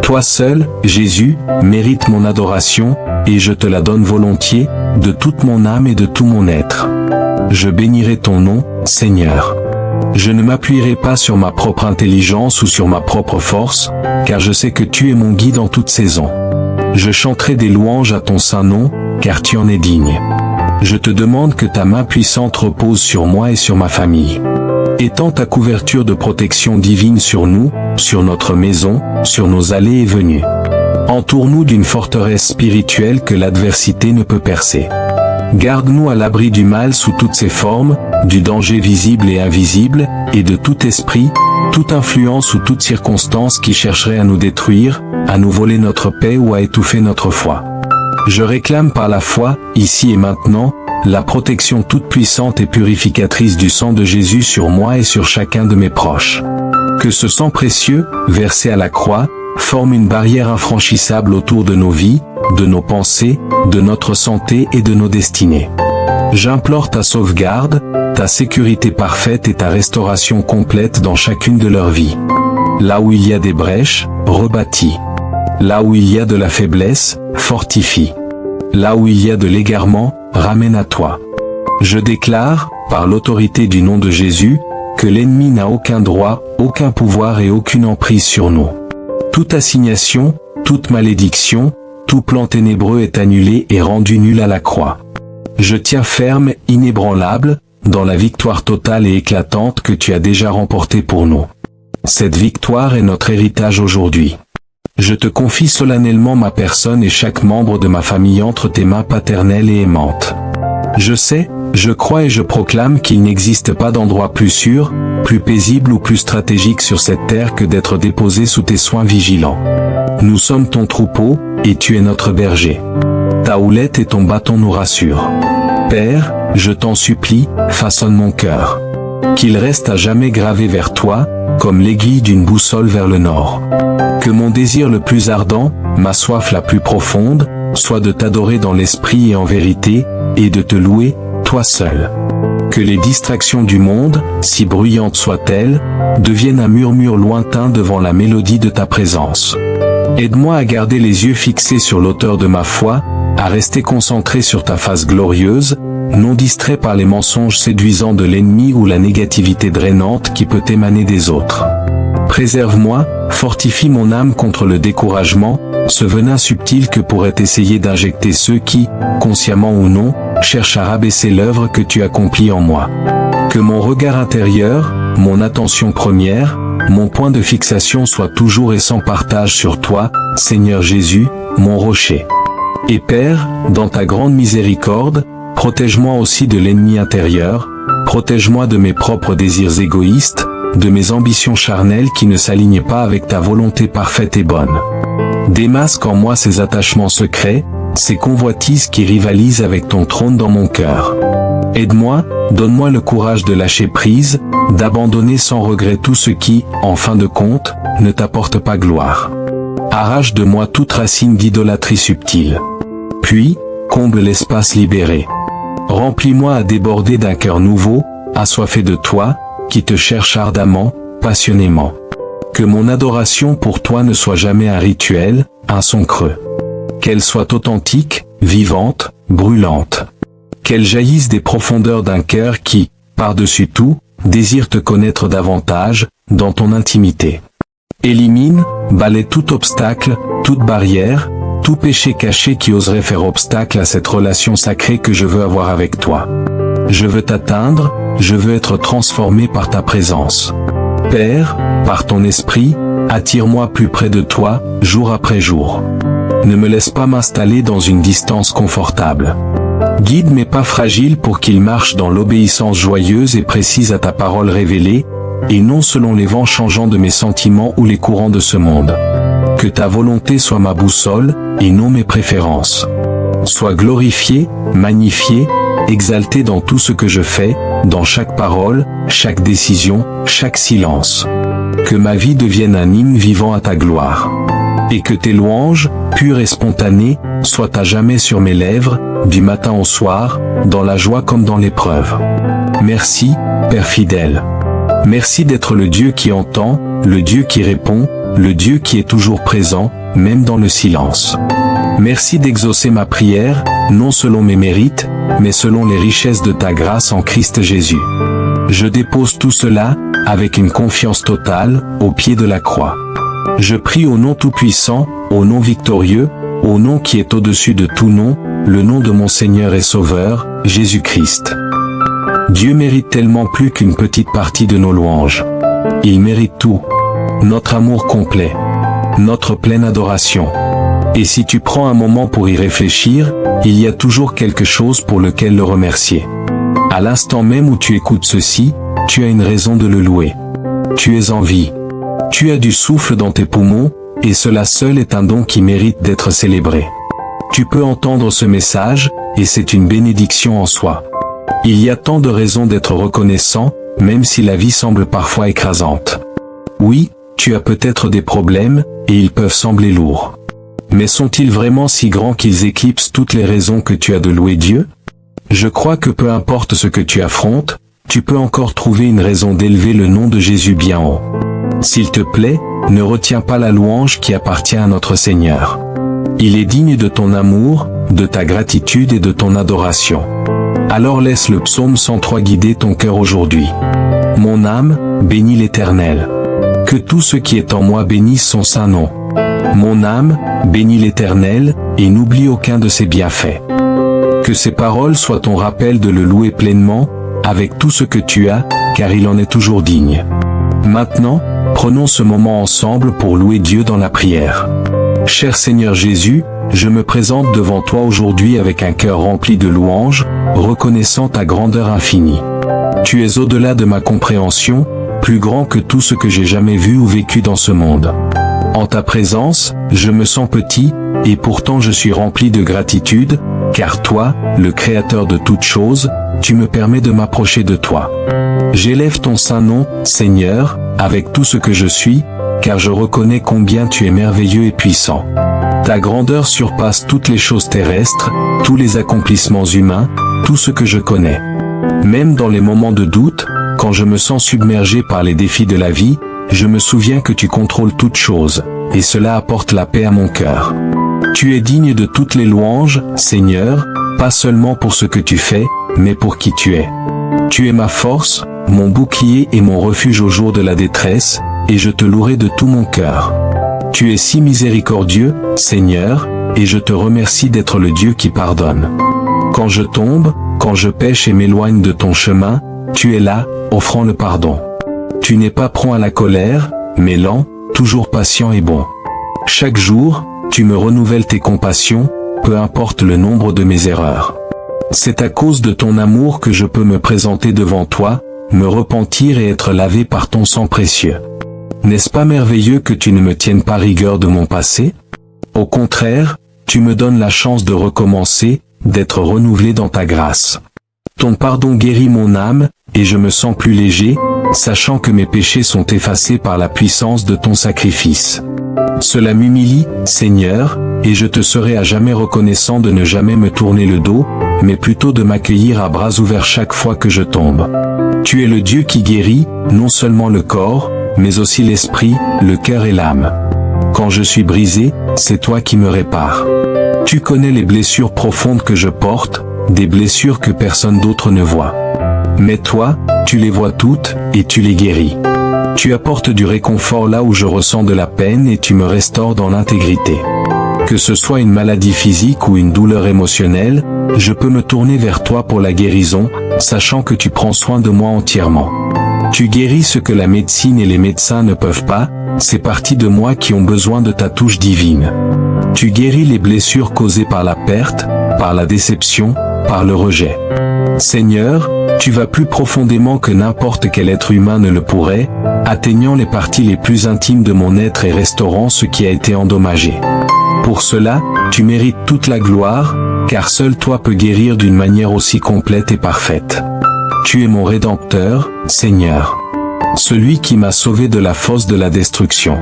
Toi seul, Jésus, mérites mon adoration, et je te la donne volontiers, de toute mon âme et de tout mon être. Je bénirai ton nom, Seigneur. Je ne m'appuierai pas sur ma propre intelligence ou sur ma propre force, car je sais que tu es mon guide en toute saison. Je chanterai des louanges à ton saint nom, car tu en es digne. Je te demande que ta main puissante repose sur moi et sur ma famille. Étends ta couverture de protection divine sur nous, sur notre maison, sur nos allées et venues. Entoure-nous d'une forteresse spirituelle que l'adversité ne peut percer. Garde-nous à l'abri du mal sous toutes ses formes, du danger visible et invisible, et de tout esprit, toute influence ou toute circonstance qui chercherait à nous détruire, à nous voler notre paix ou à étouffer notre foi. Je réclame par la foi, ici et maintenant, la protection toute puissante et purificatrice du sang de Jésus sur moi et sur chacun de mes proches. Que ce sang précieux, versé à la croix, forme une barrière infranchissable autour de nos vies, de nos pensées, de notre santé et de nos destinées. J'implore ta sauvegarde, ta sécurité parfaite et ta restauration complète dans chacune de leurs vies. Là où il y a des brèches, rebâtis. Là où il y a de la faiblesse, fortifie. Là où il y a de l'égarement, ramène à toi. Je déclare, par l'autorité du nom de Jésus, que l'ennemi n'a aucun droit, aucun pouvoir et aucune emprise sur nous. Toute assignation, toute malédiction, tout plan ténébreux est annulé et rendu nul à la croix. Je tiens ferme, inébranlable, dans la victoire totale et éclatante que tu as déjà remportée pour nous. Cette victoire est notre héritage aujourd'hui. Je te confie solennellement ma personne et chaque membre de ma famille entre tes mains paternelles et aimantes. Je sais, je crois et je proclame qu'il n'existe pas d'endroit plus sûr, plus paisible ou plus stratégique sur cette terre que d'être déposé sous tes soins vigilants. Nous sommes ton troupeau, et tu es notre berger. Ta houlette et ton bâton nous rassurent. Père, je t'en supplie, façonne mon cœur. Qu'il reste à jamais gravé vers toi, comme l'aiguille d'une boussole vers le nord. Que mon désir le plus ardent, ma soif la plus profonde, soit de t'adorer dans l'esprit et en vérité, et de te louer, toi seul. Que les distractions du monde, si bruyantes soient-elles, deviennent un murmure lointain devant la mélodie de ta présence. Aide-moi à garder les yeux fixés sur l'auteur de ma foi, à rester concentré sur ta face glorieuse, non distrait par les mensonges séduisants de l'ennemi ou la négativité drainante qui peut émaner des autres. Préserve-moi, fortifie mon âme contre le découragement, ce venin subtil que pourraient essayer d'injecter ceux qui, consciemment ou non, cherchent à rabaisser l'œuvre que tu accomplis en moi. Que mon regard intérieur, mon attention première, mon point de fixation soit toujours et sans partage sur toi, Seigneur Jésus, mon rocher. Et Père, dans ta grande miséricorde, protège-moi aussi de l'ennemi intérieur, protège-moi de mes propres désirs égoïstes, de mes ambitions charnelles qui ne s'alignent pas avec ta volonté parfaite et bonne. Démasque en moi ces attachements secrets, ces convoitises qui rivalisent avec ton trône dans mon cœur. Aide-moi, donne-moi le courage de lâcher prise, d'abandonner sans regret tout ce qui, en fin de compte, ne t'apporte pas gloire. Arrache de moi toute racine d'idolâtrie subtile. Puis, comble l'espace libéré. Remplis-moi à déborder d'un cœur nouveau, assoiffé de toi, qui te cherche ardemment, passionnément. Que mon adoration pour toi ne soit jamais un rituel, un son creux. Qu'elle soit authentique, vivante, brûlante. Qu'elle jaillisse des profondeurs d'un cœur qui, par-dessus tout, désire te connaître davantage, dans ton intimité. Élimine, balaie tout obstacle, toute barrière, tout péché caché qui oserait faire obstacle à cette relation sacrée que je veux avoir avec toi. Je veux t'atteindre, je veux être transformé par ta présence. Père, par ton esprit, attire-moi plus près de toi, jour après jour. Ne me laisse pas m'installer dans une distance confortable. Guide mes pas fragiles pour qu'ils marchent dans l'obéissance joyeuse et précise à ta parole révélée, et non selon les vents changeants de mes sentiments ou les courants de ce monde. Que ta volonté soit ma boussole, et non mes préférences. Sois glorifié, magnifié, exalté dans tout ce que je fais, dans chaque parole, chaque décision, chaque silence. Que ma vie devienne un hymne vivant à ta gloire. Et que tes louanges, pures et spontanées, soient à jamais sur mes lèvres, du matin au soir, dans la joie comme dans l'épreuve. Merci, Père fidèle. Merci d'être le Dieu qui entend, le Dieu qui répond, le Dieu qui est toujours présent, même dans le silence. Merci d'exaucer ma prière, non selon mes mérites, mais selon les richesses de ta grâce en Christ Jésus. Je dépose tout cela, avec une confiance totale, au pied de la croix. Je prie au nom tout-puissant, au nom victorieux, au nom qui est au-dessus de tout nom, le nom de mon Seigneur et Sauveur, Jésus-Christ. Dieu mérite tellement plus qu'une petite partie de nos louanges. Il mérite tout. Notre amour complet. Notre pleine adoration. Et si tu prends un moment pour y réfléchir, il y a toujours quelque chose pour lequel le remercier. À l'instant même où tu écoutes ceci, tu as une raison de le louer. Tu es en vie. Tu as du souffle dans tes poumons, et cela seul est un don qui mérite d'être célébré. Tu peux entendre ce message, et c'est une bénédiction en soi. Il y a tant de raisons d'être reconnaissant, même si la vie semble parfois écrasante. Oui, tu as peut-être des problèmes, et ils peuvent sembler lourds. Mais sont-ils vraiment si grands qu'ils éclipsent toutes les raisons que tu as de louer Dieu? Je crois que peu importe ce que tu affrontes, tu peux encore trouver une raison d'élever le nom de Jésus bien haut. S'il te plaît, ne retiens pas la louange qui appartient à notre Seigneur. Il est digne de ton amour, de ta gratitude et de ton adoration. Alors laisse le psaume 103 guider ton cœur aujourd'hui. Mon âme, bénis l'Éternel. Que tout ce qui est en moi bénisse son saint nom. Mon âme, bénis l'Éternel, et n'oublie aucun de ses bienfaits. Que ces paroles soient ton rappel de le louer pleinement, avec tout ce que tu as, car il en est toujours digne. Maintenant, prenons ce moment ensemble pour louer Dieu dans la prière. Cher Seigneur Jésus, je me présente devant toi aujourd'hui avec un cœur rempli de louanges, reconnaissant ta grandeur infinie. Tu es au-delà de ma compréhension, plus grand que tout ce que j'ai jamais vu ou vécu dans ce monde. En ta présence, je me sens petit, et pourtant je suis rempli de gratitude, car toi, le Créateur de toutes choses, tu me permets de m'approcher de toi. J'élève ton saint nom, Seigneur, avec tout ce que je suis, car je reconnais combien tu es merveilleux et puissant. Ta grandeur surpasse toutes les choses terrestres, tous les accomplissements humains, tout ce que je connais. Même dans les moments de doute, quand je me sens submergé par les défis de la vie, je me souviens que tu contrôles toutes choses, et cela apporte la paix à mon cœur. Tu es digne de toutes les louanges, Seigneur, pas seulement pour ce que tu fais, mais pour qui tu es. Tu es ma force, mon bouclier et mon refuge au jour de la détresse, et je te louerai de tout mon cœur. Tu es si miséricordieux, Seigneur, et je te remercie d'être le Dieu qui pardonne. Quand je tombe, quand je pêche et m'éloigne de ton chemin, tu es là, offrant le pardon. Tu n'es pas prompt à la colère, mais lent, toujours patient et bon. Chaque jour, tu me renouvelles tes compassions, peu importe le nombre de mes erreurs. C'est à cause de ton amour que je peux me présenter devant toi, me repentir et être lavé par ton sang précieux. N'est-ce pas merveilleux que tu ne me tiennes pas rigueur de mon passé? Au contraire, tu me donnes la chance de recommencer, d'être renouvelé dans ta grâce. Ton pardon guérit mon âme, et je me sens plus léger, sachant que mes péchés sont effacés par la puissance de ton sacrifice. Cela m'humilie, Seigneur, et je te serai à jamais reconnaissant de ne jamais me tourner le dos, mais plutôt de m'accueillir à bras ouverts chaque fois que je tombe. Tu es le Dieu qui guérit, non seulement le corps, mais aussi l'esprit, le cœur et l'âme. Quand je suis brisé, c'est toi qui me répares. Tu connais les blessures profondes que je porte, des blessures que personne d'autre ne voit. Mais toi, tu les vois toutes, et tu les guéris. Tu apportes du réconfort là où je ressens de la peine et tu me restaures dans l'intégrité. Que ce soit une maladie physique ou une douleur émotionnelle, je peux me tourner vers toi pour la guérison, sachant que tu prends soin de moi entièrement. Tu guéris ce que la médecine et les médecins ne peuvent pas, ces parties de moi qui ont besoin de ta touche divine. Tu guéris les blessures causées par la perte, par la déception, par le rejet. Seigneur, tu vas plus profondément que n'importe quel être humain ne le pourrait, atteignant les parties les plus intimes de mon être et restaurant ce qui a été endommagé. Pour cela, tu mérites toute la gloire, car seul toi peux guérir d'une manière aussi complète et parfaite. Tu es mon Rédempteur, Seigneur. Celui qui m'a sauvé de la fosse de la destruction.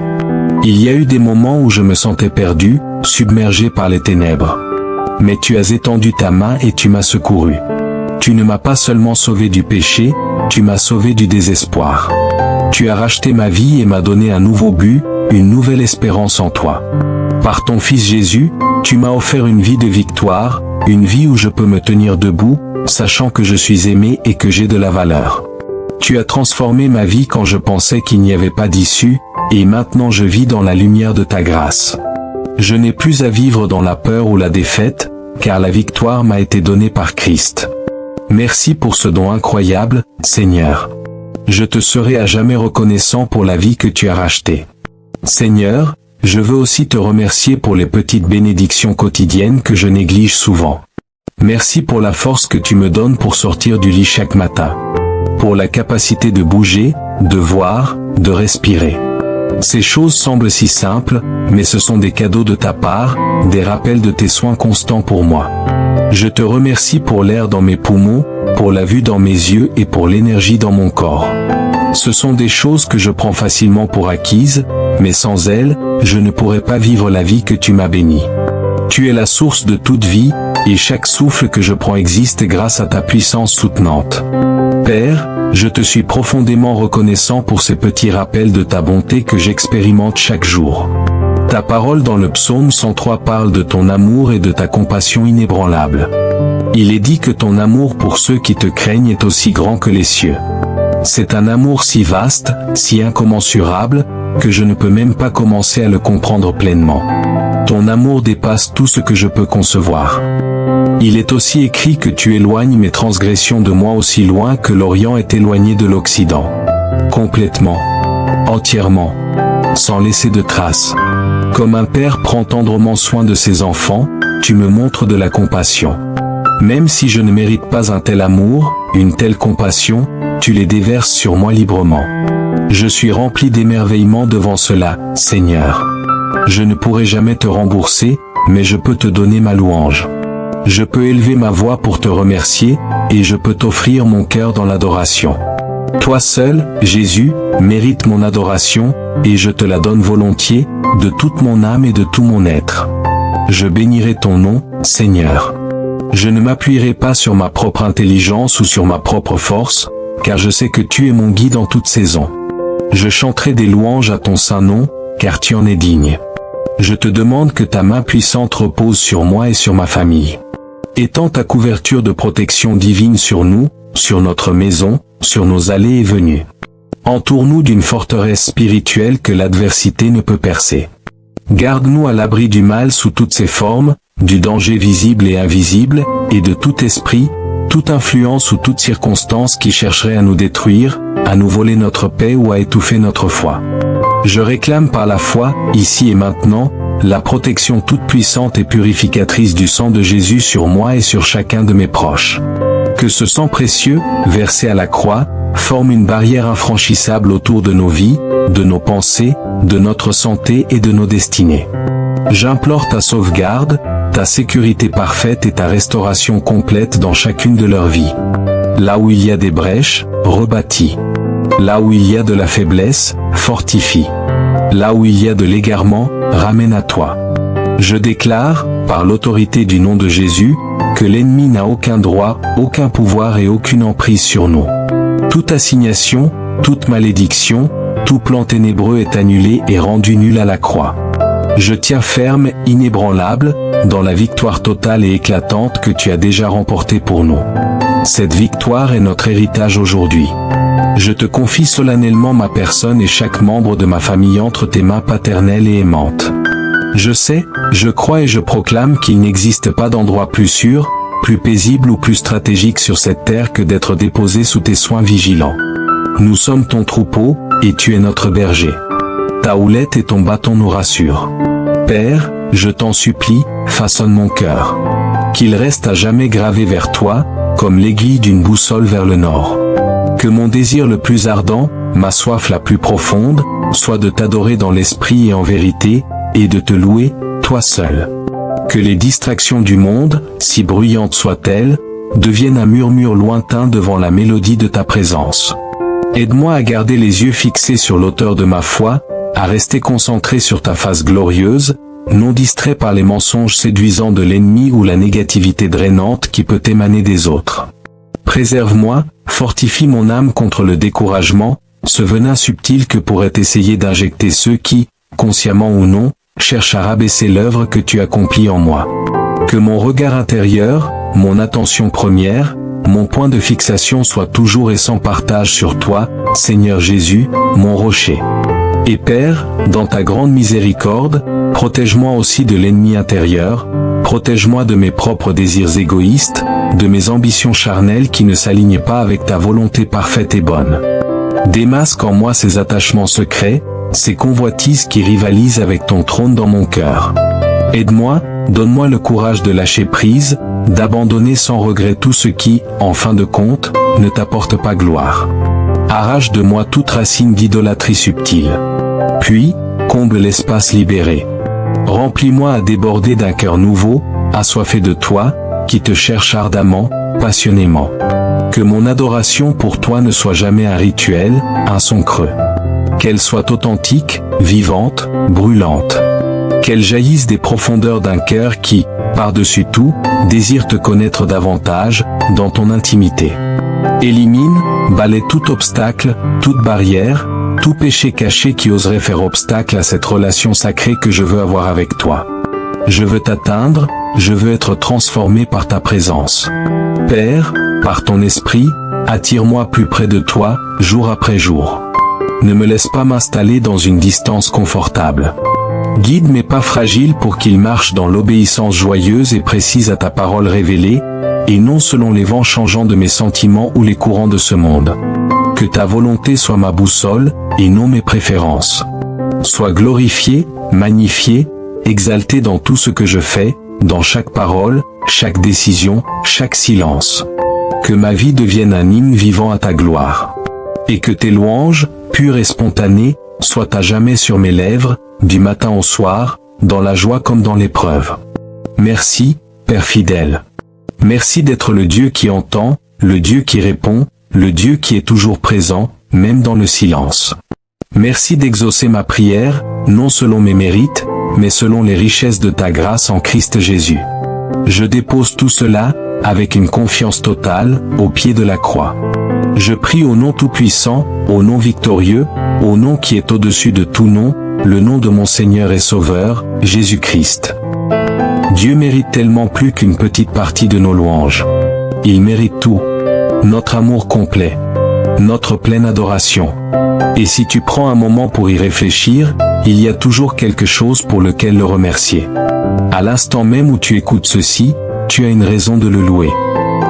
Il y a eu des moments où je me sentais perdu, submergé par les ténèbres. Mais tu as étendu ta main et tu m'as secouru. Tu ne m'as pas seulement sauvé du péché, tu m'as sauvé du désespoir. Tu as racheté ma vie et m'as donné un nouveau but, une nouvelle espérance en toi. Par ton Fils Jésus, tu m'as offert une vie de victoire, une vie où je peux me tenir debout, sachant que je suis aimé et que j'ai de la valeur. Tu as transformé ma vie quand je pensais qu'il n'y avait pas d'issue, et maintenant je vis dans la lumière de ta grâce. Je n'ai plus à vivre dans la peur ou la défaite, car la victoire m'a été donnée par Christ. Merci pour ce don incroyable, Seigneur. Je te serai à jamais reconnaissant pour la vie que tu as rachetée. Seigneur, je veux aussi te remercier pour les petites bénédictions quotidiennes que je néglige souvent. Merci pour la force que tu me donnes pour sortir du lit chaque matin. Pour la capacité de bouger, de voir, de respirer. Ces choses semblent si simples, mais ce sont des cadeaux de ta part, des rappels de tes soins constants pour moi. Je te remercie pour l'air dans mes poumons, pour la vue dans mes yeux et pour l'énergie dans mon corps. Ce sont des choses que je prends facilement pour acquises, mais sans elles, je ne pourrais pas vivre la vie que tu m'as bénie. Tu es la source de toute vie, et chaque souffle que je prends existe grâce à ta puissance soutenante. Père, je te suis profondément reconnaissant pour ces petits rappels de ta bonté que j'expérimente chaque jour. Ta parole dans le psaume 103 parle de ton amour et de ta compassion inébranlable. Il est dit que ton amour pour ceux qui te craignent est aussi grand que les cieux. C'est un amour si vaste, si incommensurable, que je ne peux même pas commencer à le comprendre pleinement. Ton amour dépasse tout ce que je peux concevoir. Il est aussi écrit que tu éloignes mes transgressions de moi aussi loin que l'Orient est éloigné de l'Occident. Complètement. Entièrement. Sans laisser de traces. Comme un père prend tendrement soin de ses enfants, tu me montres de la compassion. Même si je ne mérite pas un tel amour, une telle compassion, tu les déverses sur moi librement. Je suis rempli d'émerveillement devant cela, Seigneur. Je ne pourrai jamais te rembourser, mais je peux te donner ma louange. Je peux élever ma voix pour te remercier, et je peux t'offrir mon cœur dans l'adoration. Toi seul, Jésus, mérites mon adoration, et je te la donne volontiers, de toute mon âme et de tout mon être. Je bénirai ton nom, Seigneur. Je ne m'appuierai pas sur ma propre intelligence ou sur ma propre force, car je sais que tu es mon guide en toute saison. Je chanterai des louanges à ton saint nom, car tu en es digne. Je te demande que ta main puissante repose sur moi et sur ma famille. Étends ta couverture de protection divine sur nous, sur notre maison, sur nos allées et venues. Entoure-nous d'une forteresse spirituelle que l'adversité ne peut percer. Garde-nous à l'abri du mal sous toutes ses formes, du danger visible et invisible, et de tout esprit, toute influence ou toute circonstance qui chercherait à nous détruire, à nous voler notre paix ou à étouffer notre foi. Je réclame par la foi, ici et maintenant, la protection toute puissante et purificatrice du sang de Jésus sur moi et sur chacun de mes proches. Que ce sang précieux, versé à la croix, forme une barrière infranchissable autour de nos vies, de nos pensées, de notre santé et de nos destinées. J'implore ta sauvegarde, ta sécurité parfaite et ta restauration complète dans chacune de leurs vies. Là où il y a des brèches, rebâtis. Là où il y a de la faiblesse, fortifie. Là où il y a de l'égarement, ramène à toi. Je déclare, par l'autorité du nom de Jésus, que l'ennemi n'a aucun droit, aucun pouvoir et aucune emprise sur nous. Toute assignation, toute malédiction, tout plan ténébreux est annulé et rendu nul à la croix. Je tiens ferme, inébranlable, dans la victoire totale et éclatante que tu as déjà remportée pour nous. Cette victoire est notre héritage aujourd'hui. Je te confie solennellement ma personne et chaque membre de ma famille entre tes mains paternelles et aimantes. Je sais, je crois et je proclame qu'il n'existe pas d'endroit plus sûr, plus paisible ou plus stratégique sur cette terre que d'être déposé sous tes soins vigilants. Nous sommes ton troupeau, et tu es notre berger. Ta houlette et ton bâton nous rassurent. Père, je t'en supplie, façonne mon cœur. Qu'il reste à jamais gravé vers toi, comme l'aiguille d'une boussole vers le nord. Que mon désir le plus ardent, ma soif la plus profonde, soit de t'adorer dans l'esprit et en vérité, et de te louer, toi seul. Que les distractions du monde, si bruyantes soient-elles, deviennent un murmure lointain devant la mélodie de ta présence. Aide-moi à garder les yeux fixés sur l'auteur de ma foi, à rester concentré sur ta face glorieuse, non distrait par les mensonges séduisants de l'ennemi ou la négativité drainante qui peut émaner des autres. Préserve-moi, fortifie mon âme contre le découragement, ce venin subtil que pourraient essayer d'injecter ceux qui, consciemment ou non, cherchent à rabaisser l'œuvre que tu accomplis en moi. Que mon regard intérieur, mon attention première, mon point de fixation soit toujours et sans partage sur toi, Seigneur Jésus, mon rocher. Et Père, dans ta grande miséricorde, protège-moi aussi de l'ennemi intérieur, protège-moi de mes propres désirs égoïstes, de mes ambitions charnelles qui ne s'alignent pas avec ta volonté parfaite et bonne. Démasque en moi ces attachements secrets, ces convoitises qui rivalisent avec ton trône dans mon cœur. Aide-moi, donne-moi le courage de lâcher prise, d'abandonner sans regret tout ce qui, en fin de compte, ne t'apporte pas gloire. Arrache de moi toute racine d'idolâtrie subtile. Puis, comble l'espace libéré. Remplis-moi à déborder d'un cœur nouveau, assoiffé de toi, qui te cherche ardemment, passionnément. Que mon adoration pour toi ne soit jamais un rituel, un son creux. Qu'elle soit authentique, vivante, brûlante. Qu'elle jaillisse des profondeurs d'un cœur qui, par-dessus tout, désire te connaître davantage, dans ton intimité. Élimine, balaie tout obstacle, toute barrière, tout péché caché qui oserait faire obstacle à cette relation sacrée que je veux avoir avec toi. Je veux t'atteindre, je veux être transformé par ta présence. Père, par ton esprit, attire-moi plus près de toi, jour après jour. Ne me laisse pas m'installer dans une distance confortable. Guide mes pas fragiles pour qu'ils marchent dans l'obéissance joyeuse et précise à ta parole révélée, et non selon les vents changeants de mes sentiments ou les courants de ce monde. Que ta volonté soit ma boussole, et non mes préférences. Sois glorifié, magnifié, exalté dans tout ce que je fais, dans chaque parole, chaque décision, chaque silence. Que ma vie devienne un hymne vivant à ta gloire. Et que tes louanges, pures et spontanées, soient à jamais sur mes lèvres, du matin au soir, dans la joie comme dans l'épreuve. Merci, Père fidèle. Merci d'être le Dieu qui entend, le Dieu qui répond, le Dieu qui est toujours présent, même dans le silence. Merci d'exaucer ma prière, non selon mes mérites, mais selon les richesses de ta grâce en Christ Jésus. Je dépose tout cela, avec une confiance totale, au pied de la croix. Je prie au nom tout-puissant, au nom victorieux, au nom qui est au-dessus de tout nom, le nom de mon Seigneur et Sauveur, Jésus-Christ. Dieu mérite tellement plus qu'une petite partie de nos louanges. Il mérite tout. Notre amour complet. Notre pleine adoration. Et si tu prends un moment pour y réfléchir, il y a toujours quelque chose pour lequel le remercier. À l'instant même où tu écoutes ceci, tu as une raison de le louer.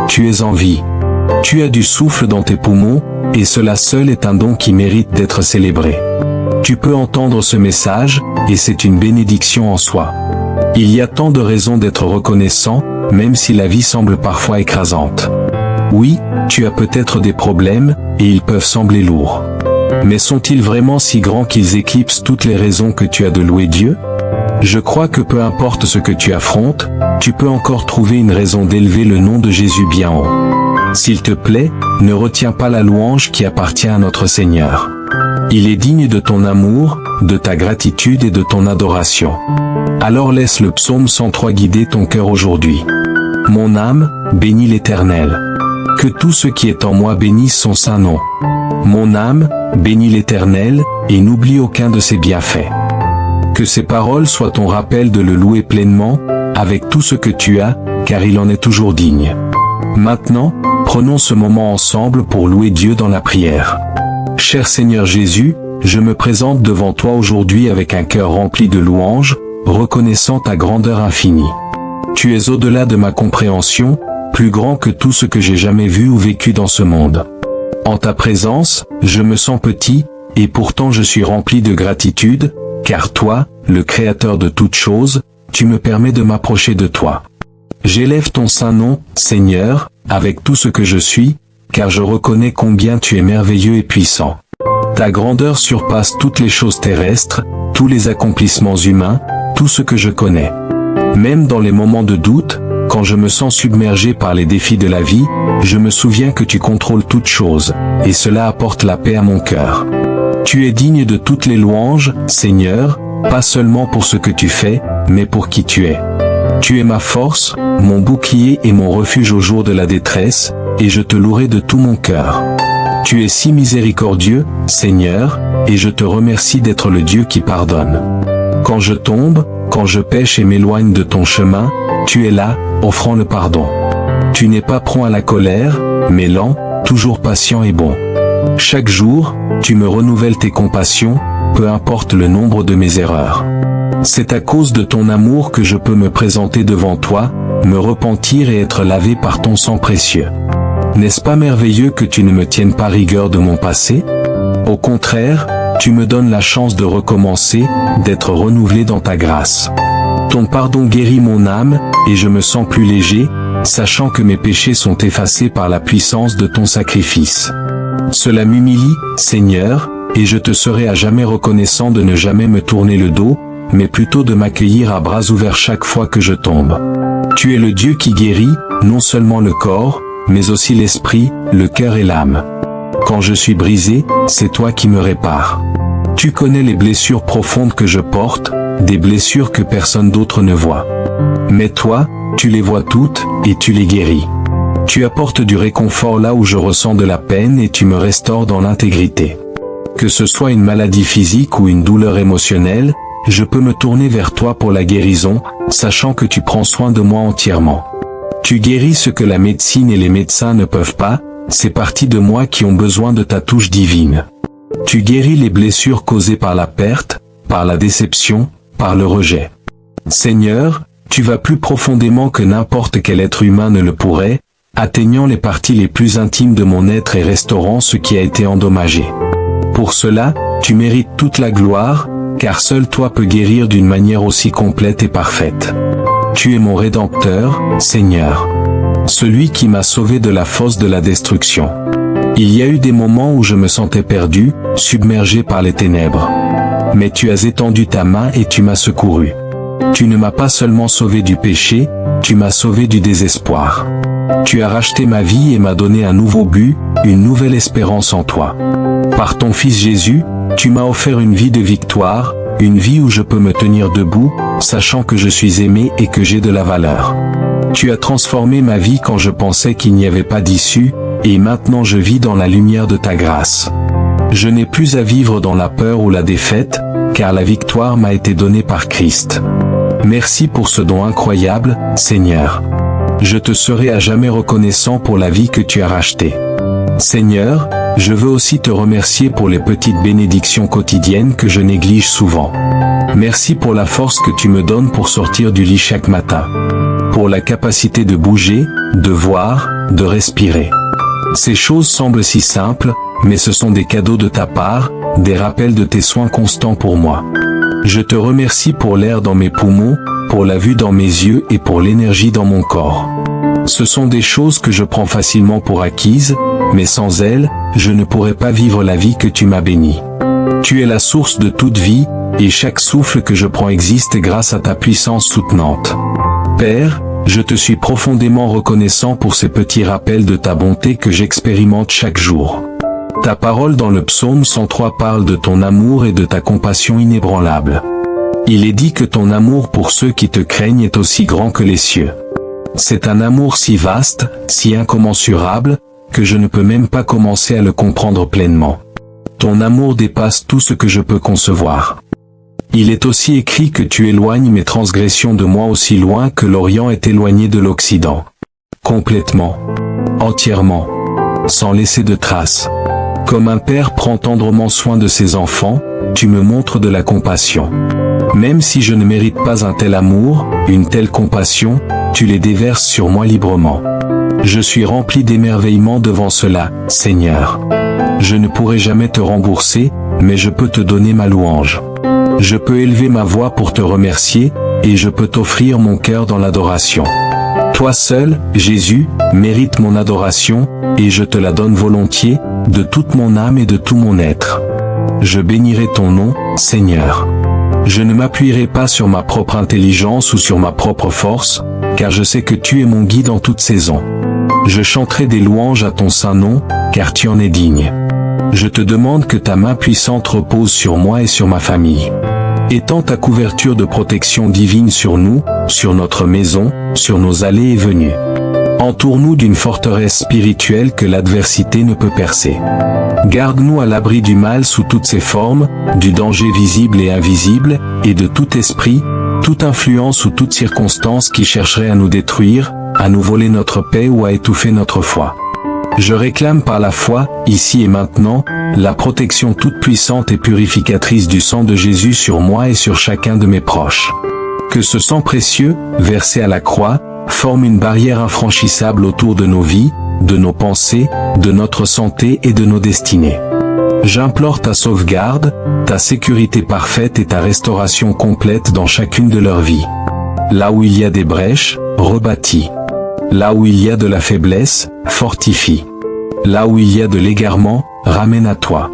Tu es en vie. Tu as du souffle dans tes poumons, et cela seul est un don qui mérite d'être célébré. Tu peux entendre ce message, et c'est une bénédiction en soi. Il y a tant de raisons d'être reconnaissant, même si la vie semble parfois écrasante. Oui, tu as peut-être des problèmes, et ils peuvent sembler lourds. Mais sont-ils vraiment si grands qu'ils éclipsent toutes les raisons que tu as de louer Dieu ? Je crois que peu importe ce que tu affrontes, tu peux encore trouver une raison d'élever le nom de Jésus bien haut. S'il te plaît, ne retiens pas la louange qui appartient à notre Seigneur. Il est digne de ton amour, de ta gratitude et de ton adoration. Alors laisse le psaume 103 guider ton cœur aujourd'hui. Mon âme, bénis l'Éternel. Que tout ce qui est en moi bénisse son saint nom. Mon âme, bénis l'Éternel, et n'oublie aucun de ses bienfaits. Que ces paroles soient ton rappel de le louer pleinement, avec tout ce que tu as, car il en est toujours digne. Maintenant, prenons ce moment ensemble pour louer Dieu dans la prière. Cher Seigneur Jésus, je me présente devant toi aujourd'hui avec un cœur rempli de louanges, reconnaissant ta grandeur infinie. Tu es au-delà de ma compréhension, plus grand que tout ce que j'ai jamais vu ou vécu dans ce monde. En ta présence, je me sens petit, et pourtant je suis rempli de gratitude, car toi, le Créateur de toutes choses, tu me permets de m'approcher de toi. J'élève ton saint nom, Seigneur, avec tout ce que je suis, car je reconnais combien tu es merveilleux et puissant. Ta grandeur surpasse toutes les choses terrestres, tous les accomplissements humains, tout ce que je connais. Même dans les moments de doute, quand je me sens submergé par les défis de la vie, je me souviens que tu contrôles toutes choses, et cela apporte la paix à mon cœur. Tu es digne de toutes les louanges, Seigneur, pas seulement pour ce que tu fais, mais pour qui tu es. Tu es ma force, mon bouclier et mon refuge au jour de la détresse, et je te louerai de tout mon cœur. Tu es si miséricordieux, Seigneur, et je te remercie d'être le Dieu qui pardonne. Quand je tombe, quand je pêche et m'éloigne de ton chemin, tu es là, offrant le pardon. Tu n'es pas prompt à la colère, mais lent, toujours patient et bon. Chaque jour, tu me renouvelles tes compassions, peu importe le nombre de mes erreurs. C'est à cause de ton amour que je peux me présenter devant toi, me repentir et être lavé par ton sang précieux. N'est-ce pas merveilleux que tu ne me tiennes pas rigueur de mon passé? Au contraire, tu me donnes la chance de recommencer, d'être renouvelé dans ta grâce. Ton pardon guérit mon âme, et je me sens plus léger, sachant que mes péchés sont effacés par la puissance de ton sacrifice. Cela m'humilie, Seigneur, et je te serai à jamais reconnaissant de ne jamais me tourner le dos, mais plutôt de m'accueillir à bras ouverts chaque fois que je tombe. Tu es le Dieu qui guérit, non seulement le corps, mais aussi l'esprit, le cœur et l'âme. Quand je suis brisé, c'est toi qui me répares. Tu connais les blessures profondes que je porte, des blessures que personne d'autre ne voit. Mais toi, tu les vois toutes, et tu les guéris. Tu apportes du réconfort là où je ressens de la peine et tu me restaures dans l'intégrité. Que ce soit une maladie physique ou une douleur émotionnelle, je peux me tourner vers toi pour la guérison, sachant que tu prends soin de moi entièrement. Tu guéris ce que la médecine et les médecins ne peuvent pas, ces parties de moi qui ont besoin de ta touche divine. Tu guéris les blessures causées par la perte, par la déception, par le rejet. Seigneur, tu vas plus profondément que n'importe quel être humain ne le pourrait, atteignant les parties les plus intimes de mon être et restaurant ce qui a été endommagé. Pour cela, tu mérites toute la gloire, car seul toi peux guérir d'une manière aussi complète et parfaite. Tu es mon Rédempteur, Seigneur. Celui qui m'a sauvé de la fosse de la destruction. Il y a eu des moments où je me sentais perdu, submergé par les ténèbres. Mais tu as étendu ta main et tu m'as secouru. Tu ne m'as pas seulement sauvé du péché, tu m'as sauvé du désespoir. Tu as racheté ma vie et m'as donné un nouveau but, une nouvelle espérance en toi. Par ton Fils Jésus, tu m'as offert une vie de victoire, une vie où je peux me tenir debout, sachant que je suis aimé et que j'ai de la valeur. Tu as transformé ma vie quand je pensais qu'il n'y avait pas d'issue, et maintenant je vis dans la lumière de ta grâce. Je n'ai plus à vivre dans la peur ou la défaite, car la victoire m'a été donnée par Christ. Merci pour ce don incroyable, Seigneur. Je te serai à jamais reconnaissant pour la vie que tu as rachetée. Seigneur, je veux aussi te remercier pour les petites bénédictions quotidiennes que je néglige souvent. Merci pour la force que tu me donnes pour sortir du lit chaque matin. Pour la capacité de bouger, de voir, de respirer. Ces choses semblent si simples, mais ce sont des cadeaux de ta part, des rappels de tes soins constants pour moi. Je te remercie pour l'air dans mes poumons, pour la vue dans mes yeux et pour l'énergie dans mon corps. Ce sont des choses que je prends facilement pour acquises, mais sans elles, je ne pourrais pas vivre la vie que tu m'as bénie. Tu es la source de toute vie, et chaque souffle que je prends existe grâce à ta puissance soutenante. Père, je te suis profondément reconnaissant pour ces petits rappels de ta bonté que j'expérimente chaque jour. Ta parole dans le psaume 103 parle de ton amour et de ta compassion inébranlable. Il est dit que ton amour pour ceux qui te craignent est aussi grand que les cieux. C'est un amour si vaste, si incommensurable, que je ne peux même pas commencer à le comprendre pleinement. Ton amour dépasse tout ce que je peux concevoir. Il est aussi écrit que tu éloignes mes transgressions de moi aussi loin que l'Orient est éloigné de l'Occident. Complètement. Entièrement. Sans laisser de traces. Comme un père prend tendrement soin de ses enfants, tu me montres de la compassion. Même si je ne mérite pas un tel amour, une telle compassion, tu les déverses sur moi librement. Je suis rempli d'émerveillement devant cela, Seigneur. Je ne pourrai jamais te rembourser, mais je peux te donner ma louange. Je peux élever ma voix pour te remercier, et je peux t'offrir mon cœur dans l'adoration. Toi seul, Jésus, mérites mon adoration, et je te la donne volontiers, de toute mon âme et de tout mon être. Je bénirai ton nom, Seigneur. Je ne m'appuierai pas sur ma propre intelligence ou sur ma propre force, car je sais que tu es mon guide en toute saison. Je chanterai des louanges à ton saint nom, car tu en es digne. Je te demande que ta main puissante repose sur moi et sur ma famille. Étends ta couverture de protection divine sur nous, sur notre maison, sur nos allées et venues. Entoure-nous d'une forteresse spirituelle que l'adversité ne peut percer. Garde-nous à l'abri du mal sous toutes ses formes, du danger visible et invisible, et de tout esprit, toute influence ou toute circonstance qui chercherait à nous détruire, à nous voler notre paix ou à étouffer notre foi. Je réclame par la foi, ici et maintenant, la protection toute puissante et purificatrice du sang de Jésus sur moi et sur chacun de mes proches. Que ce sang précieux, versé à la croix, forme une barrière infranchissable autour de nos vies, de nos pensées, de notre santé et de nos destinées. J'implore ta sauvegarde, ta sécurité parfaite et ta restauration complète dans chacune de leurs vies. Là où il y a des brèches, rebâtis. Là où il y a de la faiblesse, fortifie. Là où il y a de l'égarement, ramène à toi.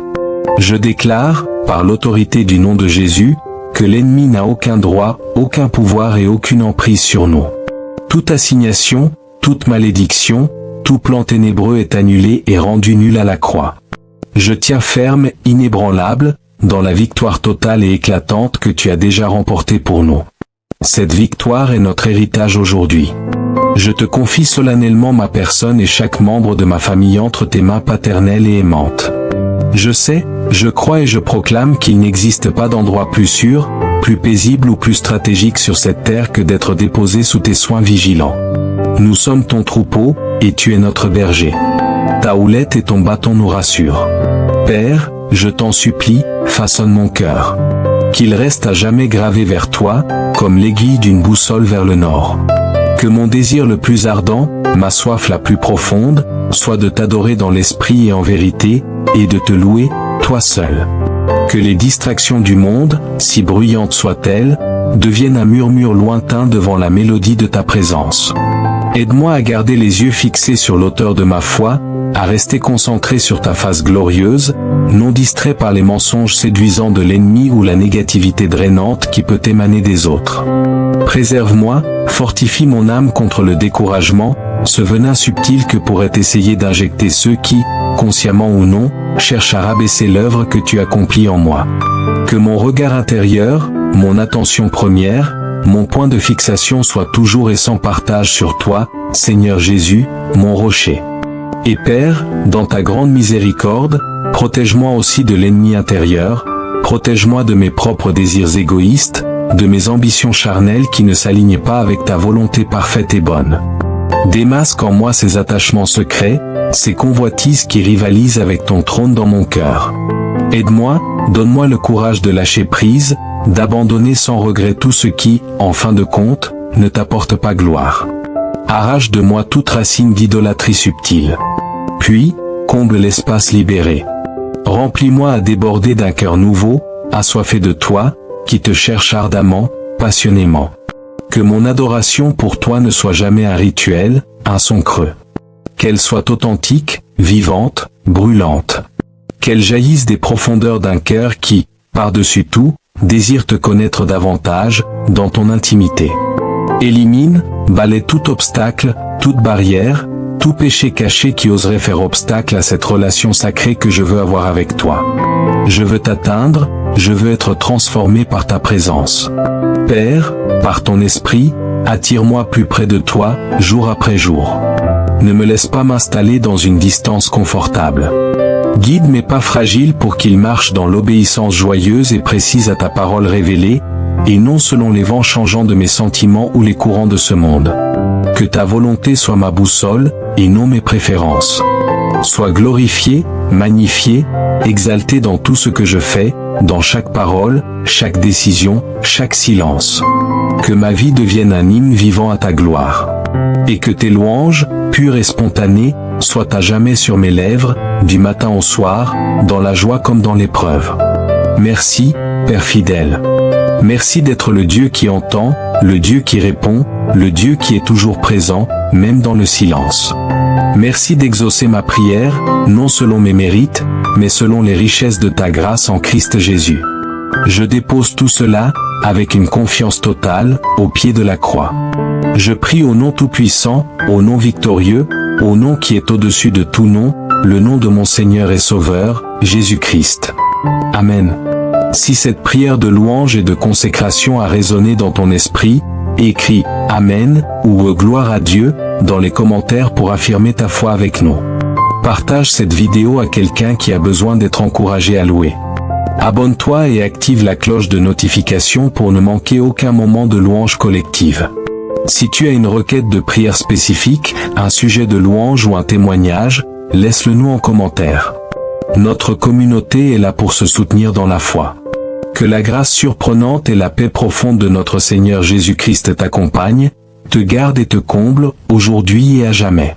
Je déclare, par l'autorité du nom de Jésus, que l'ennemi n'a aucun droit, aucun pouvoir et aucune emprise sur nous. Toute assignation, toute malédiction, tout plan ténébreux est annulé et rendu nul à la croix. Je tiens ferme, inébranlable, dans la victoire totale et éclatante que tu as déjà remportée pour nous. Cette victoire est notre héritage aujourd'hui. Je te confie solennellement ma personne et chaque membre de ma famille entre tes mains paternelles et aimantes. Je sais, je crois et je proclame qu'il n'existe pas d'endroit plus sûr, plus paisible ou plus stratégique sur cette terre que d'être déposé sous tes soins vigilants. Nous sommes ton troupeau, et tu es notre berger. Ta houlette et ton bâton nous rassurent. Père, je t'en supplie, façonne mon cœur. Qu'il reste à jamais gravé vers toi, comme l'aiguille d'une boussole vers le nord. Que mon désir le plus ardent, ma soif la plus profonde, soit de t'adorer dans l'esprit et en vérité, et de te louer, toi seul. Que les distractions du monde, si bruyantes soient-elles, deviennent un murmure lointain devant la mélodie de ta présence. Aide-moi à garder les yeux fixés sur l'auteur de ma foi, à rester concentré sur ta face glorieuse, non distrait par les mensonges séduisants de l'ennemi ou la négativité drainante qui peut émaner des autres. Préserve-moi, fortifie mon âme contre le découragement, ce venin subtil que pourraient essayer d'injecter ceux qui, consciemment ou non, cherchent à rabaisser l'œuvre que tu accomplis en moi. Que mon regard intérieur, mon attention première, mon point de fixation soit toujours et sans partage sur toi, Seigneur Jésus, mon rocher. Et Père, dans ta grande miséricorde, protège-moi aussi de l'ennemi intérieur, protège-moi de mes propres désirs égoïstes, de mes ambitions charnelles qui ne s'alignent pas avec ta volonté parfaite et bonne. Démasque en moi ces attachements secrets, ces convoitises qui rivalisent avec ton trône dans mon cœur. Aide-moi, donne-moi le courage de lâcher prise, d'abandonner sans regret tout ce qui, en fin de compte, ne t'apporte pas gloire. Arrache de moi toute racine d'idolâtrie subtile. Puis, comble l'espace libéré. Remplis-moi à déborder d'un cœur nouveau, assoiffé de toi, qui te cherche ardemment, passionnément. Que mon adoration pour toi ne soit jamais un rituel, un son creux. Qu'elle soit authentique, vivante, brûlante. Qu'elles jaillissent des profondeurs d'un cœur qui, par-dessus tout, désire te connaître davantage, dans ton intimité. Élimine, balaie tout obstacle, toute barrière, tout péché caché qui oserait faire obstacle à cette relation sacrée que je veux avoir avec toi. Je veux t'atteindre, je veux être transformé par ta présence. Père, par ton esprit, attire-moi plus près de toi, jour après jour. Ne me laisse pas m'installer dans une distance confortable. Guide mes pas fragiles pour qu'ils marchent dans l'obéissance joyeuse et précise à ta parole révélée, et non selon les vents changeants de mes sentiments ou les courants de ce monde. Que ta volonté soit ma boussole, et non mes préférences. Sois glorifié, magnifié, exalté dans tout ce que je fais, dans chaque parole, chaque décision, chaque silence. Que ma vie devienne un hymne vivant à ta gloire. Et que tes louanges, pures et spontanées, soient à jamais sur mes lèvres, du matin au soir, dans la joie comme dans l'épreuve. Merci, Père fidèle. Merci d'être le Dieu qui entend, le Dieu qui répond, le Dieu qui est toujours présent, même dans le silence. Merci d'exaucer ma prière, non selon mes mérites, mais selon les richesses de ta grâce en Christ Jésus. Je dépose tout cela, avec une confiance totale, au pied de la croix. Je prie au nom tout-puissant, au nom victorieux, au nom qui est au-dessus de tout nom, le nom de mon Seigneur et Sauveur, Jésus-Christ. Amen. Si cette prière de louange et de consécration a résonné dans ton esprit, écris « Amen » ou « Gloire à Dieu » dans les commentaires pour affirmer ta foi avec nous. Partage cette vidéo à quelqu'un qui a besoin d'être encouragé à louer. Abonne-toi et active la cloche de notification pour ne manquer aucun moment de louange collective. Si tu as une requête de prière spécifique, un sujet de louange ou un témoignage, laisse-le nous en commentaire. Notre communauté est là pour se soutenir dans la foi. Que la grâce surprenante et la paix profonde de notre Seigneur Jésus-Christ t'accompagnent, te garde et te comble, aujourd'hui et à jamais.